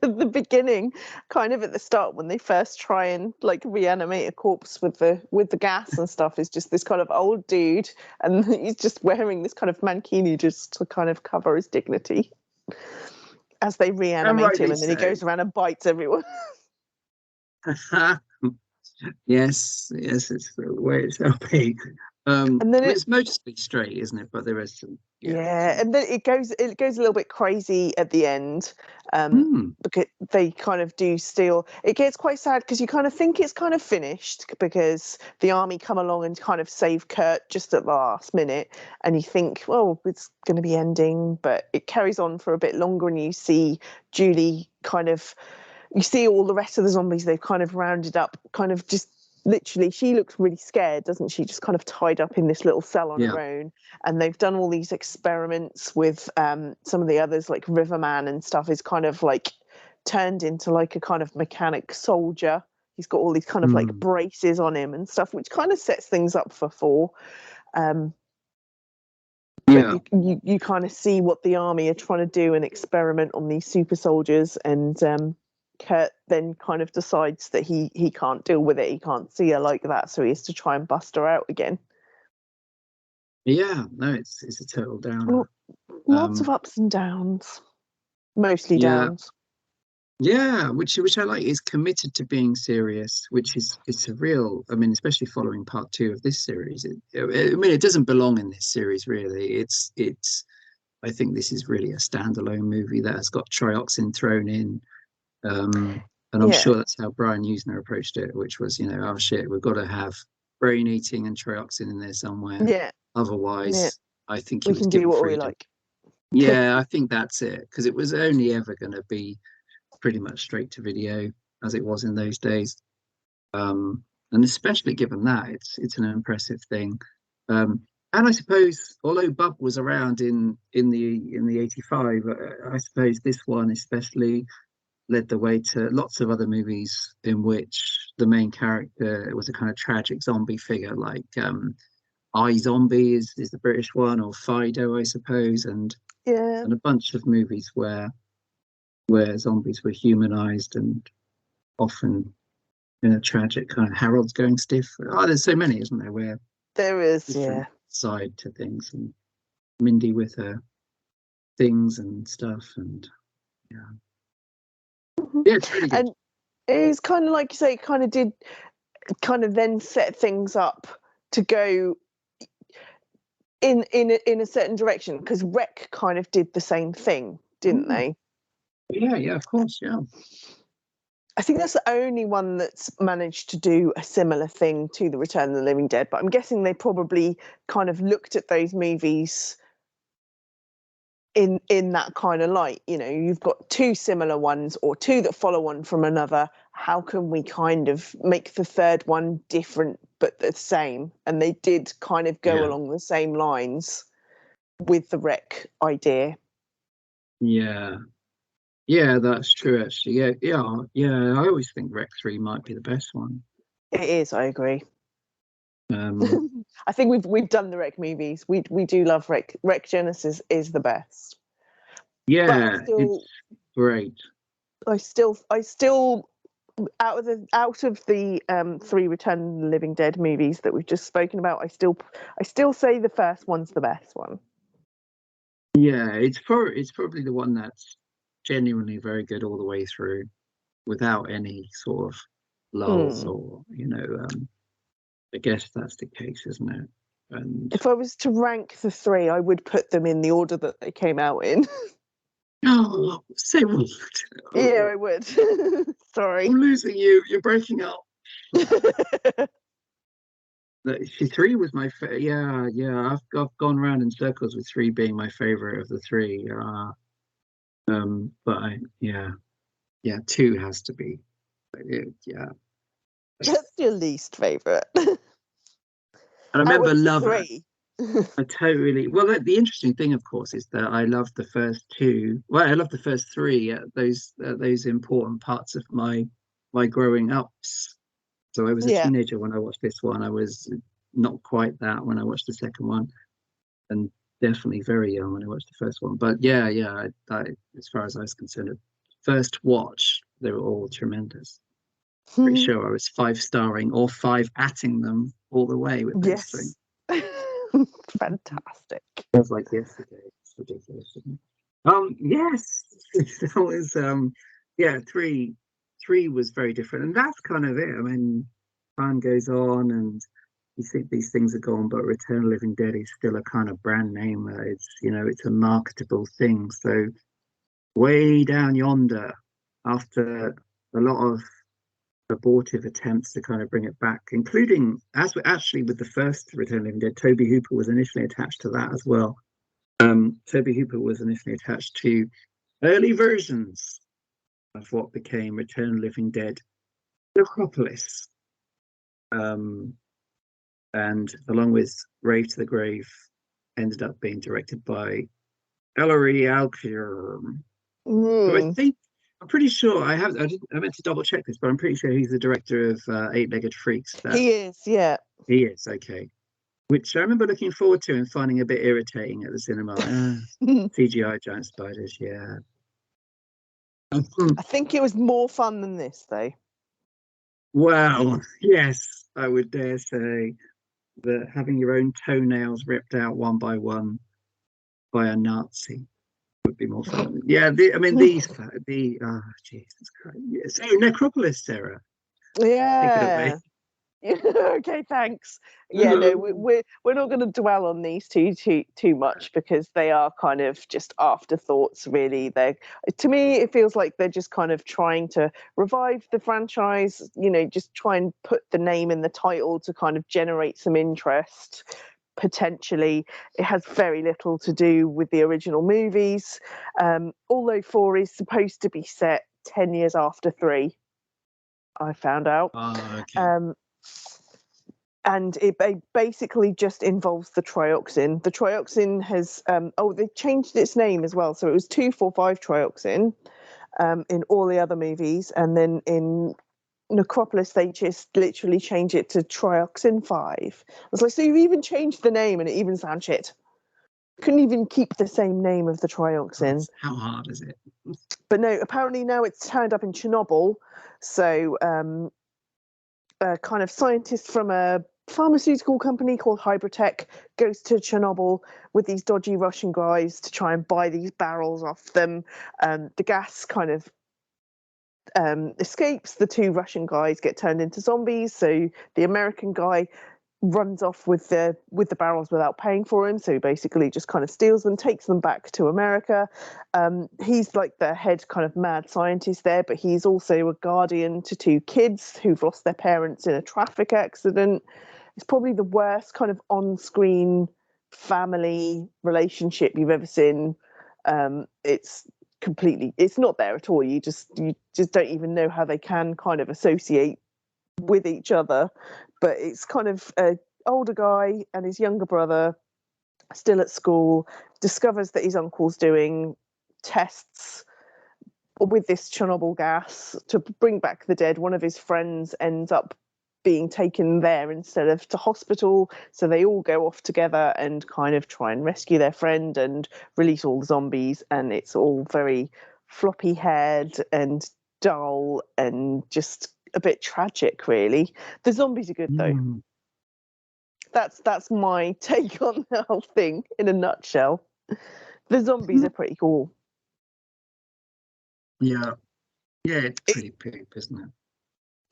the beginning, kind of at the start when they first try and like reanimate a corpse with the gas and stuff, is just this kind of old dude, and he's just wearing this kind of mankini just to kind of cover his dignity as they reanimate him, and then he goes around and bites everyone. Yes, it's the way it's happening. And then it's mostly straight, isn't it? But there is some, yeah, and then it goes a little bit crazy at the end, because they kind of do steal. It gets quite sad because you kind of think it's kind of finished because the army come along and kind of save Kurt just at the last minute, and you think, well, it's going to be ending, but it carries on for a bit longer, and you see Julie you see all the rest of the zombies they've kind of rounded up, kind of just literally, she looks really scared, doesn't she? Just kind of tied up in this little cell on her own. And they've done all these experiments with some of the others, like Riverman and stuff, is kind of like turned into like a kind of mechanic soldier. He's got all these kind of like braces on him and stuff, which kind of sets things up for 4. But you kind of see what the army are trying to do and experiment on these super soldiers, and Kurt then kind of decides that he can't deal with it. He can't see her like that, so he has to try and bust her out again. Yeah, no, it's a total downer. Lots of ups and downs, mostly downs. Yeah, which I like. Is committed to being serious, which is it's a real. I mean, especially following part 2 of this series. I mean, it doesn't belong in this series really. It's. I think this is really a standalone movie that has got trioxin thrown in. And I'm sure that's how Brian Usner approached it, which was, oh shit, we've got to have brain eating and trioxin in there somewhere. Yeah. Otherwise, I think we can do what we like. Yeah, I think that's it, because it was only ever going to be pretty much straight to video as it was in those days. And especially given that, it's an impressive thing. And I suppose, although Bub was around in the 85, I suppose this one especially led the way to lots of other movies in which the main character was a kind of tragic zombie figure, like I Zombie is the British one, or Fido, I suppose, and a bunch of movies where zombies were humanized and often in a tragic kind of Harold's going stiff. Oh, there's so many, isn't there? Where there is, side to things, and Mindy with her things and stuff, and yeah, it's really good. And it's kind of like you say, kind of then set things up to go in a certain direction, because Rec kind of did the same thing, didn't they? Yeah, of course, yeah. I think that's the only one that's managed to do a similar thing to the Return of the Living Dead, but I'm guessing they probably kind of looked at those movies in that kind of light. You've got 2 similar ones, or 2 that follow one from another. How can we kind of make the third one different but the same? And they did kind of go along the same lines with the Rec idea. Yeah, that's true, actually. Yeah. I always think Rec 3 might be the best one. It is, I agree. I think we've done the Rec movies. We do love Rec. Rec Genesis is the best. Yeah, it's great. I still out of the 3 Return of the Living Dead movies that we've just spoken about, I still say the first one's the best one. Yeah, it's probably the one that's genuinely very good all the way through, without any sort of lulls or I guess that's the case, isn't it? And if I was to rank the 3, I would put them in the order that they came out in. Oh, say what? Yeah, I would. Sorry, I'm losing you. You're breaking up. 3 was my favorite. Yeah. I've gone around in circles with 3 being my favorite of the 3. But 2 has to be. Yeah. That's your least favorite. I remember loving. I totally. Well, the interesting thing, of course, is that I loved the first 2. Well, I loved the first 3. Those important parts of my growing ups. So I was a teenager when I watched this one. I was not quite that when I watched the second one, and definitely very young when I watched the first one. But yeah, I, as far as I was concerned, first watch, they were all tremendous. Pretty sure I was 5-starring or 5-atting them all the way with those three. Yes. Fantastic. It was like yesterday. It's ridiculous, isn't it? Yes. That was yeah, three was very different. And that's kind of it. I mean, time goes on and you think these things are gone, but Return of the Living Dead is still a kind of brand name. It's, you know, it's a marketable thing. So way down yonder, after a lot of abortive attempts to kind of bring it back, including, as we actually with the first Return of the Living Dead, Toby Hooper was initially attached to that as well. Toby Hooper was initially attached to early versions of what became Return of the Living Dead Necropolis. And along with Rave to the Grave, ended up being directed by Ellery Alcure, who I think, I'm pretty sure, I meant to double check this, but I'm pretty sure he's the director of Eight-Legged Freaks. He is, yeah. He is, okay. Which I remember looking forward to and finding a bit irritating at the cinema. CGI giant spiders, yeah. I think it was more fun than this, though. Well, yes, I would dare say that having your own toenails ripped out one by one by a Nazi would be more fun. Yeah, I mean, these, oh, Jesus Christ. Yeah. So, Necropolis, Sarah. Yeah. Take it away. Okay, thanks. Yeah, no, we're not going to dwell on these too much because they are kind of just afterthoughts, really. They, to me, it feels like they're just kind of trying to revive the franchise. You know, just try and put the name in the title to kind of generate some interest. Potentially, it has very little to do with the original movies. Although 4 is supposed to be set 10 years after 3, I found out. Okay. And it basically just involves the trioxin. The trioxin has, they changed its name as well. So it was 2,4,5 trioxin in all the other movies. And then in Necropolis, they just literally changed it to trioxin 5. I was like, so you even changed the name and it even sounds shit. Couldn't even keep the same name of the trioxin. How hard is it? But no, apparently now it's turned up in Chernobyl. So kind of scientists from a pharmaceutical company called Hybritech goes to Chernobyl with these dodgy Russian guys to try and buy these barrels off them. The gas kind of escapes. The 2 Russian guys get turned into zombies. So the American guy runs off with the barrels without paying for them. So he basically just kind of steals them, takes them back to America. He's like the head kind of mad scientist there, but he's also a guardian to 2 kids who've lost their parents in a traffic accident. It's probably the worst kind of on-screen family relationship you've ever seen. It's not there at all. You just don't even know how they can kind of associate with each other. But it's kind of an older guy and his younger brother, still at school, discovers that his uncle's doing tests with this Chernobyl gas to bring back the dead. One of his friends ends up being taken there instead of to hospital. So they all go off together and kind of try and rescue their friend and release all the zombies. And it's all very floppy haired and dull and just a bit tragic, really. The zombies are good though. That's my take on the whole thing in a nutshell. The zombies are pretty cool. Yeah, it's pretty poop, isn't it?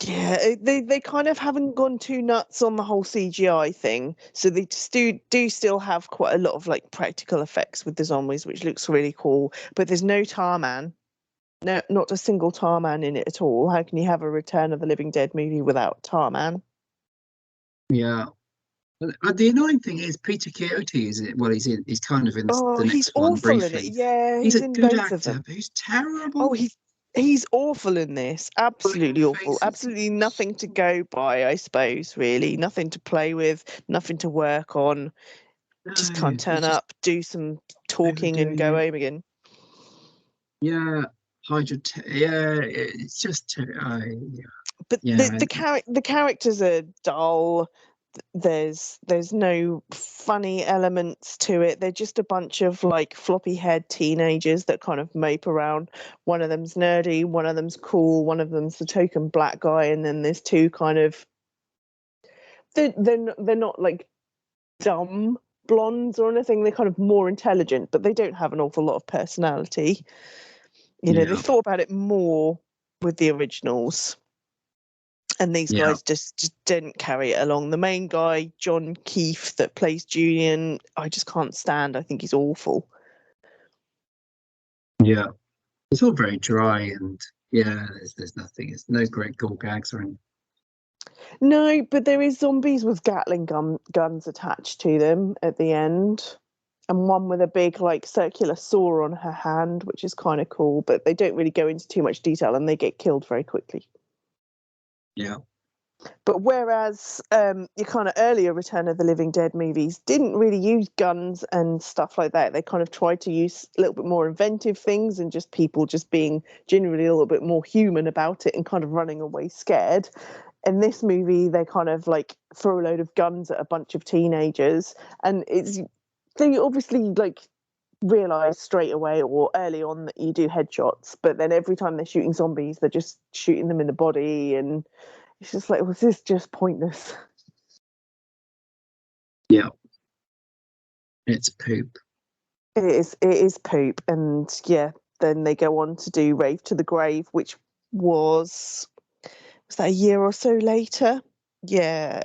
Yeah, they kind of haven't gone too nuts on the whole CGI thing, so they just do still have quite a lot of like practical effects with the zombies, which looks really cool. But there's no Tarman, no, not a single Tarman in it at all. How can you have a Return of the Living Dead movie without Tarman? Yeah. The annoying thing is Peter Coyote is it? Well, he's kind of in the next he's one awful briefly. in it. Yeah, he's a in good both actor, of them. but he's terrible. Oh, he's awful in this. Absolutely awful. Absolutely nothing to go by, I suppose, really. Nothing to play with, nothing to work on. No, just can't turn up, do some talking and go home again. Yeah, it's just But the characters are dull. there's no funny elements to it. They're just a bunch of like floppy haired teenagers that kind of mope around. One of them's nerdy, one of them's cool, one of them's the token black guy, and then there's two kind of they're not like dumb blondes or anything. They're kind of more intelligent, but they don't have an awful lot of personality. You know, they thought about it more with the originals. And these guys just didn't carry it along. The main guy, John Keefe, that plays Julian, I just can't stand. I think he's awful. Yeah. It's all very dry, and there's nothing. It's no great gore gags or anything. No, but there is zombies with Gatling guns attached to them at the end. And one with a big, like, circular saw on her hand, which is kind of cool. But they don't really go into too much detail, and they get killed very quickly. Yeah. But whereas your kind of earlier Return of the Living Dead movies didn't really use guns and stuff like that, they kind of tried to use a little bit more inventive things and just people just being generally a little bit more human about it and kind of running away scared. In this movie, they kind of like throw a load of guns at a bunch of teenagers, and they obviously like realize straight away or early on that you do headshots, but then every time they're shooting zombies, they're just shooting them in the body, and it's just like, was this just pointless? Yeah. It's poop. It is poop. And yeah, then they go on to do Rave to the Grave, which was that a year or so later? Yeah.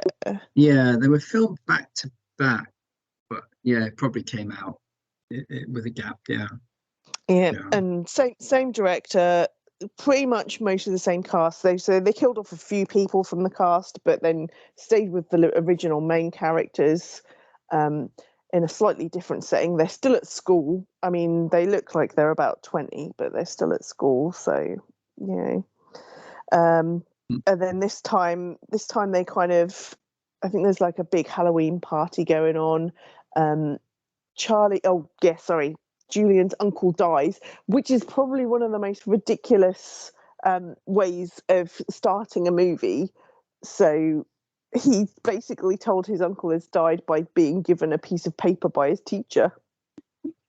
Yeah, they were filmed back to back, but yeah, it probably came out with a gap. Yeah. And same director, pretty much most of the same cast. They killed off a few people from the cast, but then stayed with the original main characters in a slightly different setting. They're still at school. I mean, they look like they're about 20, but they're still at school. So, you know. And then this time they kind of, I think there's like a big Halloween party going on. Julian's uncle dies, which is probably one of the most ridiculous ways of starting a movie. So he basically told his uncle has died by being given a piece of paper by his teacher.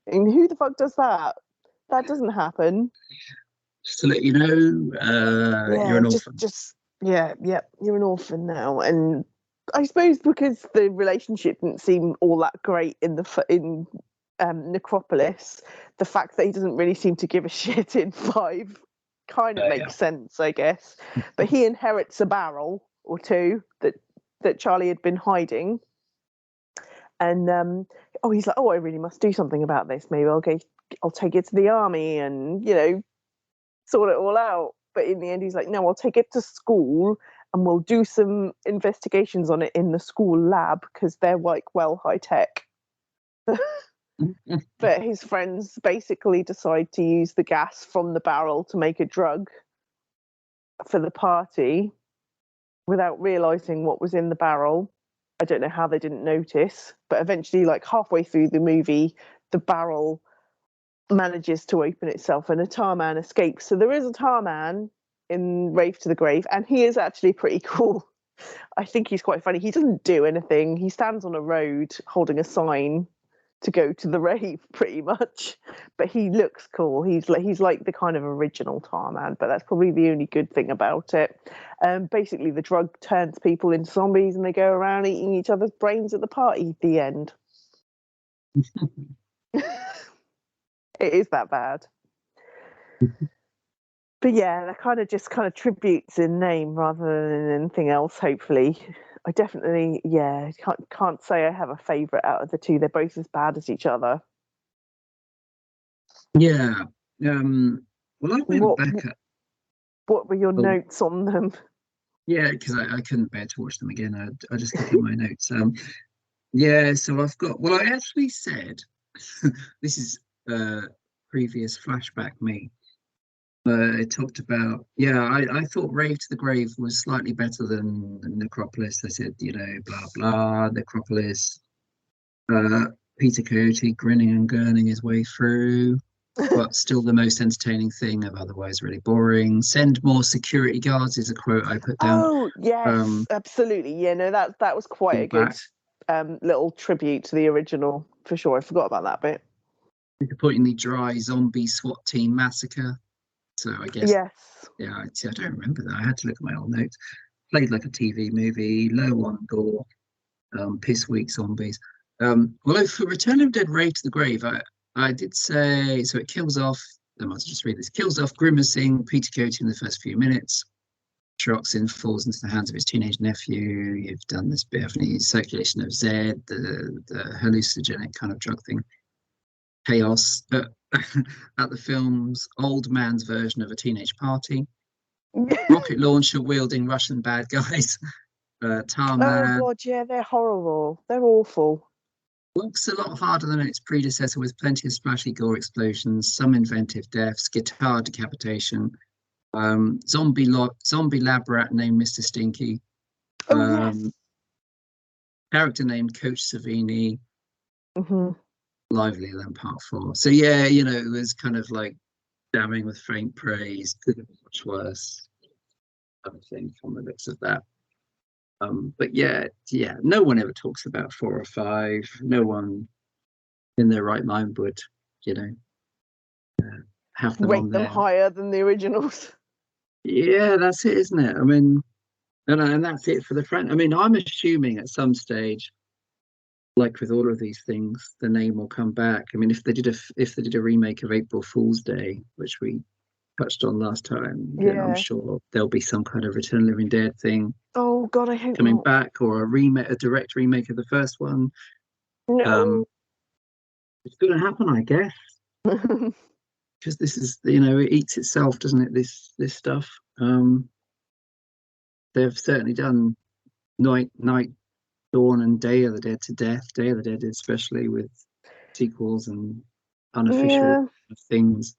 And who the fuck does that? That doesn't happen. Just to let you know, you're an orphan. You're an orphan now. And I suppose because the relationship didn't seem all that great in Necropolis, the fact that he doesn't really seem to give a shit in 5 kind of makes sense, I guess. But he inherits a barrel or two that Charlie had been hiding, and he's like, I really must do something about this. Maybe I'll take it to the army and sort it all out. But in the end, he's like, no, I'll take it to school and we'll do some investigations on it in the school lab because they're like high tech. But his friends basically decide to use the gas from the barrel to make a drug for the party without realizing what was in the barrel. I don't know how they didn't notice, but eventually, like halfway through the movie, the barrel manages to open itself and a Tarman escapes. So there is a Tarman in Rave to the Grave, and he is actually pretty cool. I think he's quite funny. He doesn't do anything. He stands on a road holding a sign to go to the rave, pretty much, but he looks cool. He's like the kind of original Tarman, but that's probably the only good thing about it. Basically, the drug turns people into zombies, and they go around eating each other's brains at the party. The end. It is that bad. But yeah, that kind of tributes in name rather than anything else. Hopefully, I definitely can't say I have a favourite out of the two. They're both as bad as each other. Yeah. Well, I went back. What were your notes on them? Yeah, because I couldn't bear to watch them again. I just looked at my notes. Yeah, so I've got. Well, I actually said this is previous flashback me. It talked about, I thought Rave to the Grave was slightly better than Necropolis. I said, blah blah, Necropolis. Peter Coyote grinning and gurning his way through. but still the most entertaining thing of otherwise really boring. Send more security guards is a quote I put down. Oh yes, absolutely. Yeah, no, that was quite a good Back. little tribute to the original for sure. I forgot about that bit. Disappointingly dry zombie SWAT team massacre. So I guess, Yes. yeah, I don't remember that. I had to look at my old notes. Played like a TV movie, low on gore, piss weak zombies. Although for Return of the Dead Raid to the Grave, I did say, so it kills off, I must just read this, kills off grimacing Peter Coyote in the first few minutes. Trioxin falls into the hands of his teenage nephew. You've done this bit of the circulation of Zed, the hallucinogenic kind of drug thing. Chaos at the film's old man's version of a teenage party. Rocket launcher wielding Russian bad guys. Oh Tarman God, yeah, they're horrible. They're awful. works a lot harder than its predecessor with plenty of splashy gore explosions, some inventive deaths, guitar decapitation, zombie lab rat named Mr. Stinky, Oh yes. character named Coach Savini, Hmm. livelier than part four. So yeah, it was kind of like damning with faint praise, could have been much worse, I think, from the looks of that. But yeah, no one ever talks about 4 or 5. No one in their right mind would, you know, have them on Rate them there. higher than the originals. Yeah, that's it, isn't it? I mean, and that's it for the friend. I mean, I'm assuming at some stage, like with all of these things, the name will come back. I mean, if they did a remake of April Fool's Day, which we touched on last time, then I'm Yeah. sure there'll be some kind of Return of the Living Dead thing Oh God, I hope coming not. back, or a direct remake of the first one. No. Um, it's going to happen, I guess, because this is, it eats itself, doesn't it? This stuff. They've certainly done Night, Dawn, and Day of the Dead to death. Day of the Dead, especially with sequels and unofficial Yeah. things.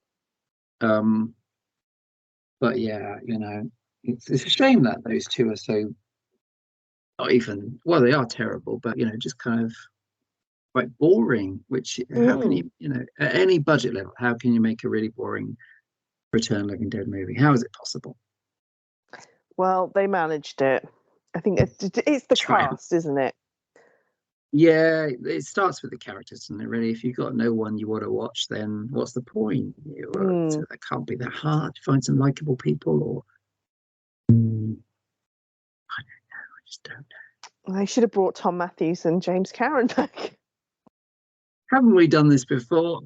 Um, but yeah, it's a shame that those two are so not even, well, they are terrible, but just kind of quite boring. Which how can Mm. you, at any budget level, how can you make a really boring Return of the Living Dead movie? How is it possible? Well, they managed it. I think it's the Try. cast, isn't it? Yeah, it starts with the characters, and really, if you've got no one you want to watch, then what's the point? Mm. That can't be that hard to find some likable people, or I don't know. I just don't know. They should have brought Tom Matthews and James Cameron back. Haven't we done this before?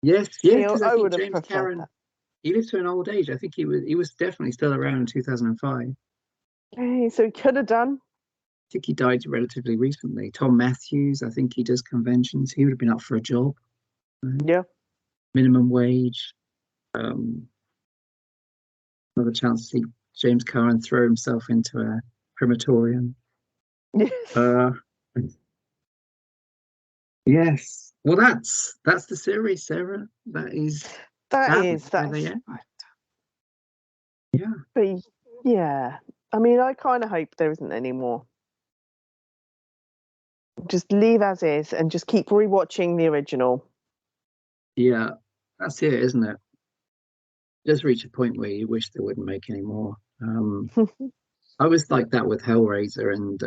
Yes, yeah, See, because I I think would have James preferred Cameron, that. he lived to an old age. I think he was definitely still around in 2005. Okay, so he could have done. I think he died relatively recently. Tom Matthews, I think he does conventions. He would have been up for a job, right? Yeah. Minimum wage. Um, Another chance to see James Cameron throw himself into a crematorium. Yes. Uh, yes. Well, that's the series, Sarah. That is sadly where they That's. end. Yeah. But yeah, I mean, I kind of hope there isn't any more. Just leave as is and just keep rewatching the original. Yeah. That's it, isn't it? Just reach a point where you wish they wouldn't make any more. I was like that with Hellraiser, and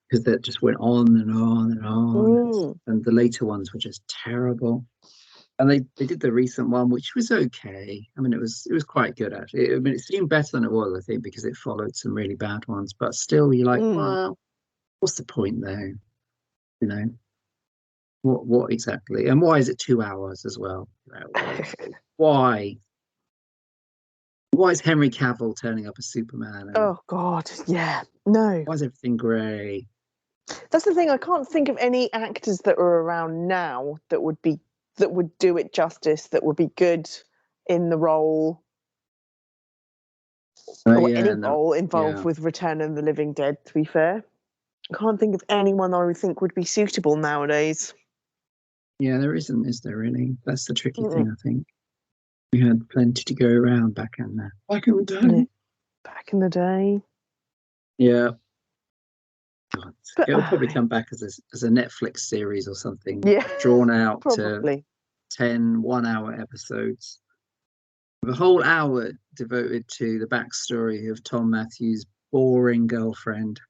because that just went on and on and on, Mm. and the later ones were just terrible. And they did the recent one, which was okay. I mean, it was quite good actually. I mean, it seemed better than it was, I think, because it followed some really bad ones. But still, you're like, Mm. well, what's the point though? You know, what exactly? And why is it 2 hours as well? Why? Why is Henry Cavill turning up as Superman? And Oh God, yeah, no. why is everything grey? That's the thing. I can't think of any actors that are around now that would do it justice. That would be good in the role or Yeah, any no, role involved yeah, with Return of the Living Dead. To be fair, I can't think of anyone I would think would be suitable nowadays. yeah. There isn't, is there really? That's the tricky Mm. thing, I think. We had plenty to go around back in the Yeah. day. Back in the day. Yeah. God, But, it'll probably come back as a Netflix series or something, yeah, drawn out to probably. 10 1-hour episodes. The whole hour devoted to the backstory of Tom Matthews' boring girlfriend.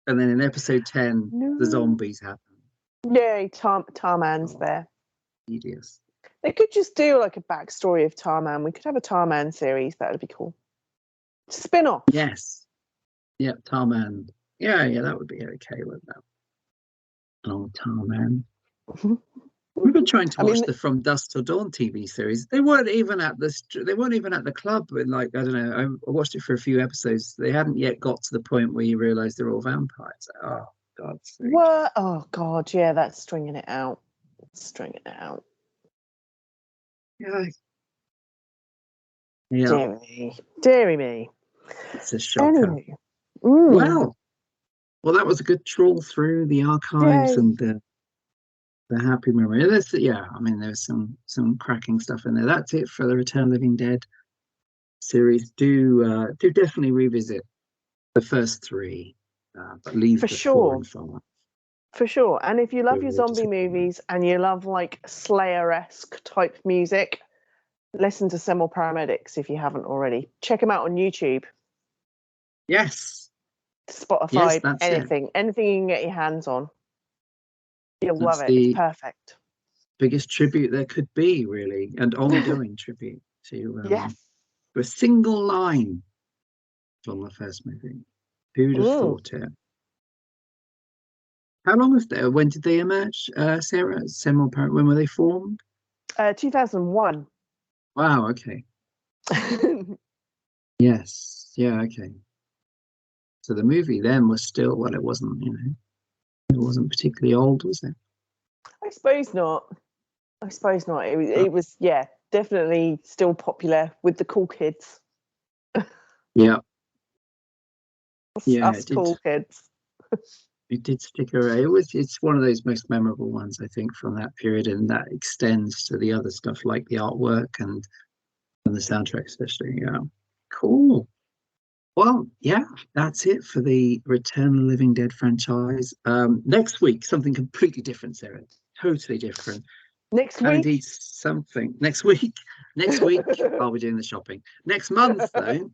And then in episode 10, the No. zombies happen. Yay, Tarman's there. Tedious. They could just do like a backstory of Tarman. We could have a Tarman series. That would be cool. Spin-off. Yes. Yep, Tarman. Yeah, that would be okay with that. Oh, Tarman. We've been trying to watch the From Dusk Till Dawn TV series. They weren't even at the club. With, like, I don't know. I watched it for a few episodes. They hadn't yet got to the point where you realise they're all vampires. Oh God. What? Oh God, yeah, that's stringing it out. Stringing it out. Yeah. Deary me. It's a shocker. Anyway. Well, that was a good trawl through the archives. Yay. And the happy memory. I mean, there's some cracking stuff in there. That's it for the Return of the Living Dead series. Do definitely revisit the first three, but leave for the sure. 4 and 5. For sure. And if you love your zombie movies and you love like Slayer-esque type music, listen to Semel Paramedics if you haven't already. Check them out on YouTube. Yes. Spotify, yes, anything you can get your hands on. You'll love it. It's perfect. Biggest tribute there could be, really, and ongoing tribute to a single line from the first movie. Who'd have thought it? How long was there? When did they emerge, Sarah? When were they formed? 2001. Wow. Okay. Yes. Yeah. Okay. So the movie then was still, well, it wasn't particularly old, was it? I suppose not. It was, yeah, definitely still popular with the cool kids. Yeah. Us cool kids. It did stick around. It's one of those most memorable ones, I think, from that period, and that extends to the other stuff like the artwork and the soundtrack, especially. Yeah. Cool. Well, yeah, that's it for the Return of the Living Dead franchise. Next week, something completely different, Sarah. Totally different. Next week? Indeed, something. Next week, I'll be doing the shopping. Next month, though.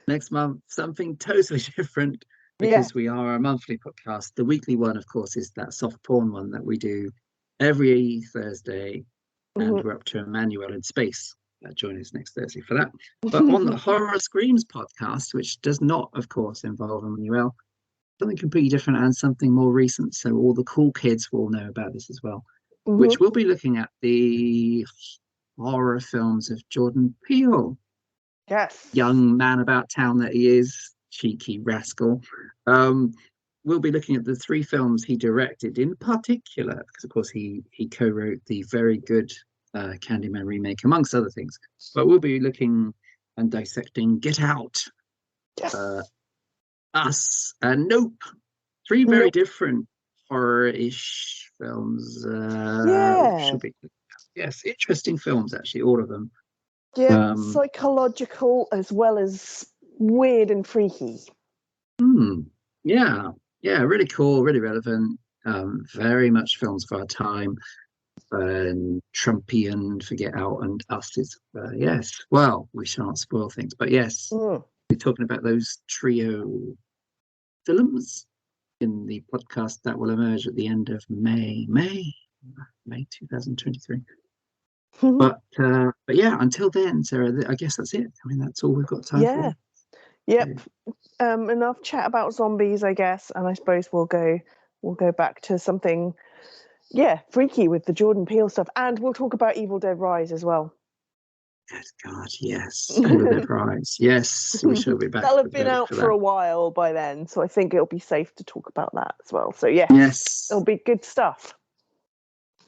Next month, something totally different, because we are a monthly podcast. The weekly one, of course, is that soft porn one that we do every Thursday, and we're up to Emmanuel in space. Join us next Thursday for that. But on the Horror Screams podcast, which does not, of course, involve Emmanuel, something completely different and something more recent, so all the cool kids will know about this as well, which we'll be looking at the horror films of Jordan Peele. Yes. Young man about town that he is, cheeky rascal. We'll be looking at the 3 films he directed in particular, because, of course, he co-wrote the very good Candyman remake, amongst other things. But we'll be looking and dissecting Get Out, Us, and Nope. 3 very different horror-ish films. Should be, yes, interesting films, actually, all of them. Yeah, psychological as well as weird and freaky. Yeah, really cool, really relevant. Very much films of our time. Trumpian for Get Out and Us is yes. Well, we shan't spoil things, but yes, we're talking about those trio films in the podcast that will emerge at the end of May 2023. But yeah, until then, Sarah, I guess that's it. I mean, that's all we've got time for. Yep. Enough chat about zombies, I guess, and I suppose we'll go back to something freaky with the Jordan Peele stuff, and we'll talk about Evil Dead Rise as well. Good God, yes. Evil Dead Rise. Yes, we shall be back. That'll have been out for a while by then, so I think it'll be safe to talk about that as well. So yes, it'll be good stuff.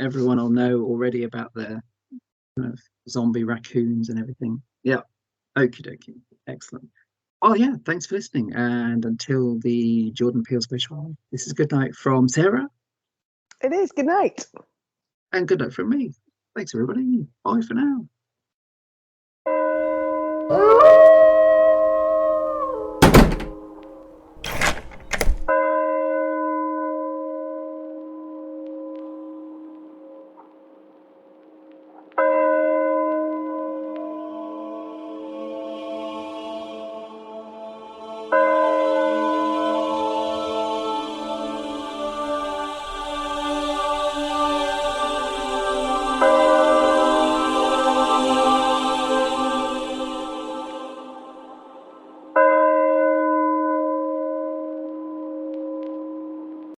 Everyone will know already about the zombie raccoons and everything. Yeah. Okie dokie. Excellent. Oh yeah, thanks for listening. And until the Jordan Peele special, this is good night from Sarah. It is. Good night. And good night from me. Thanks everybody. Bye for now.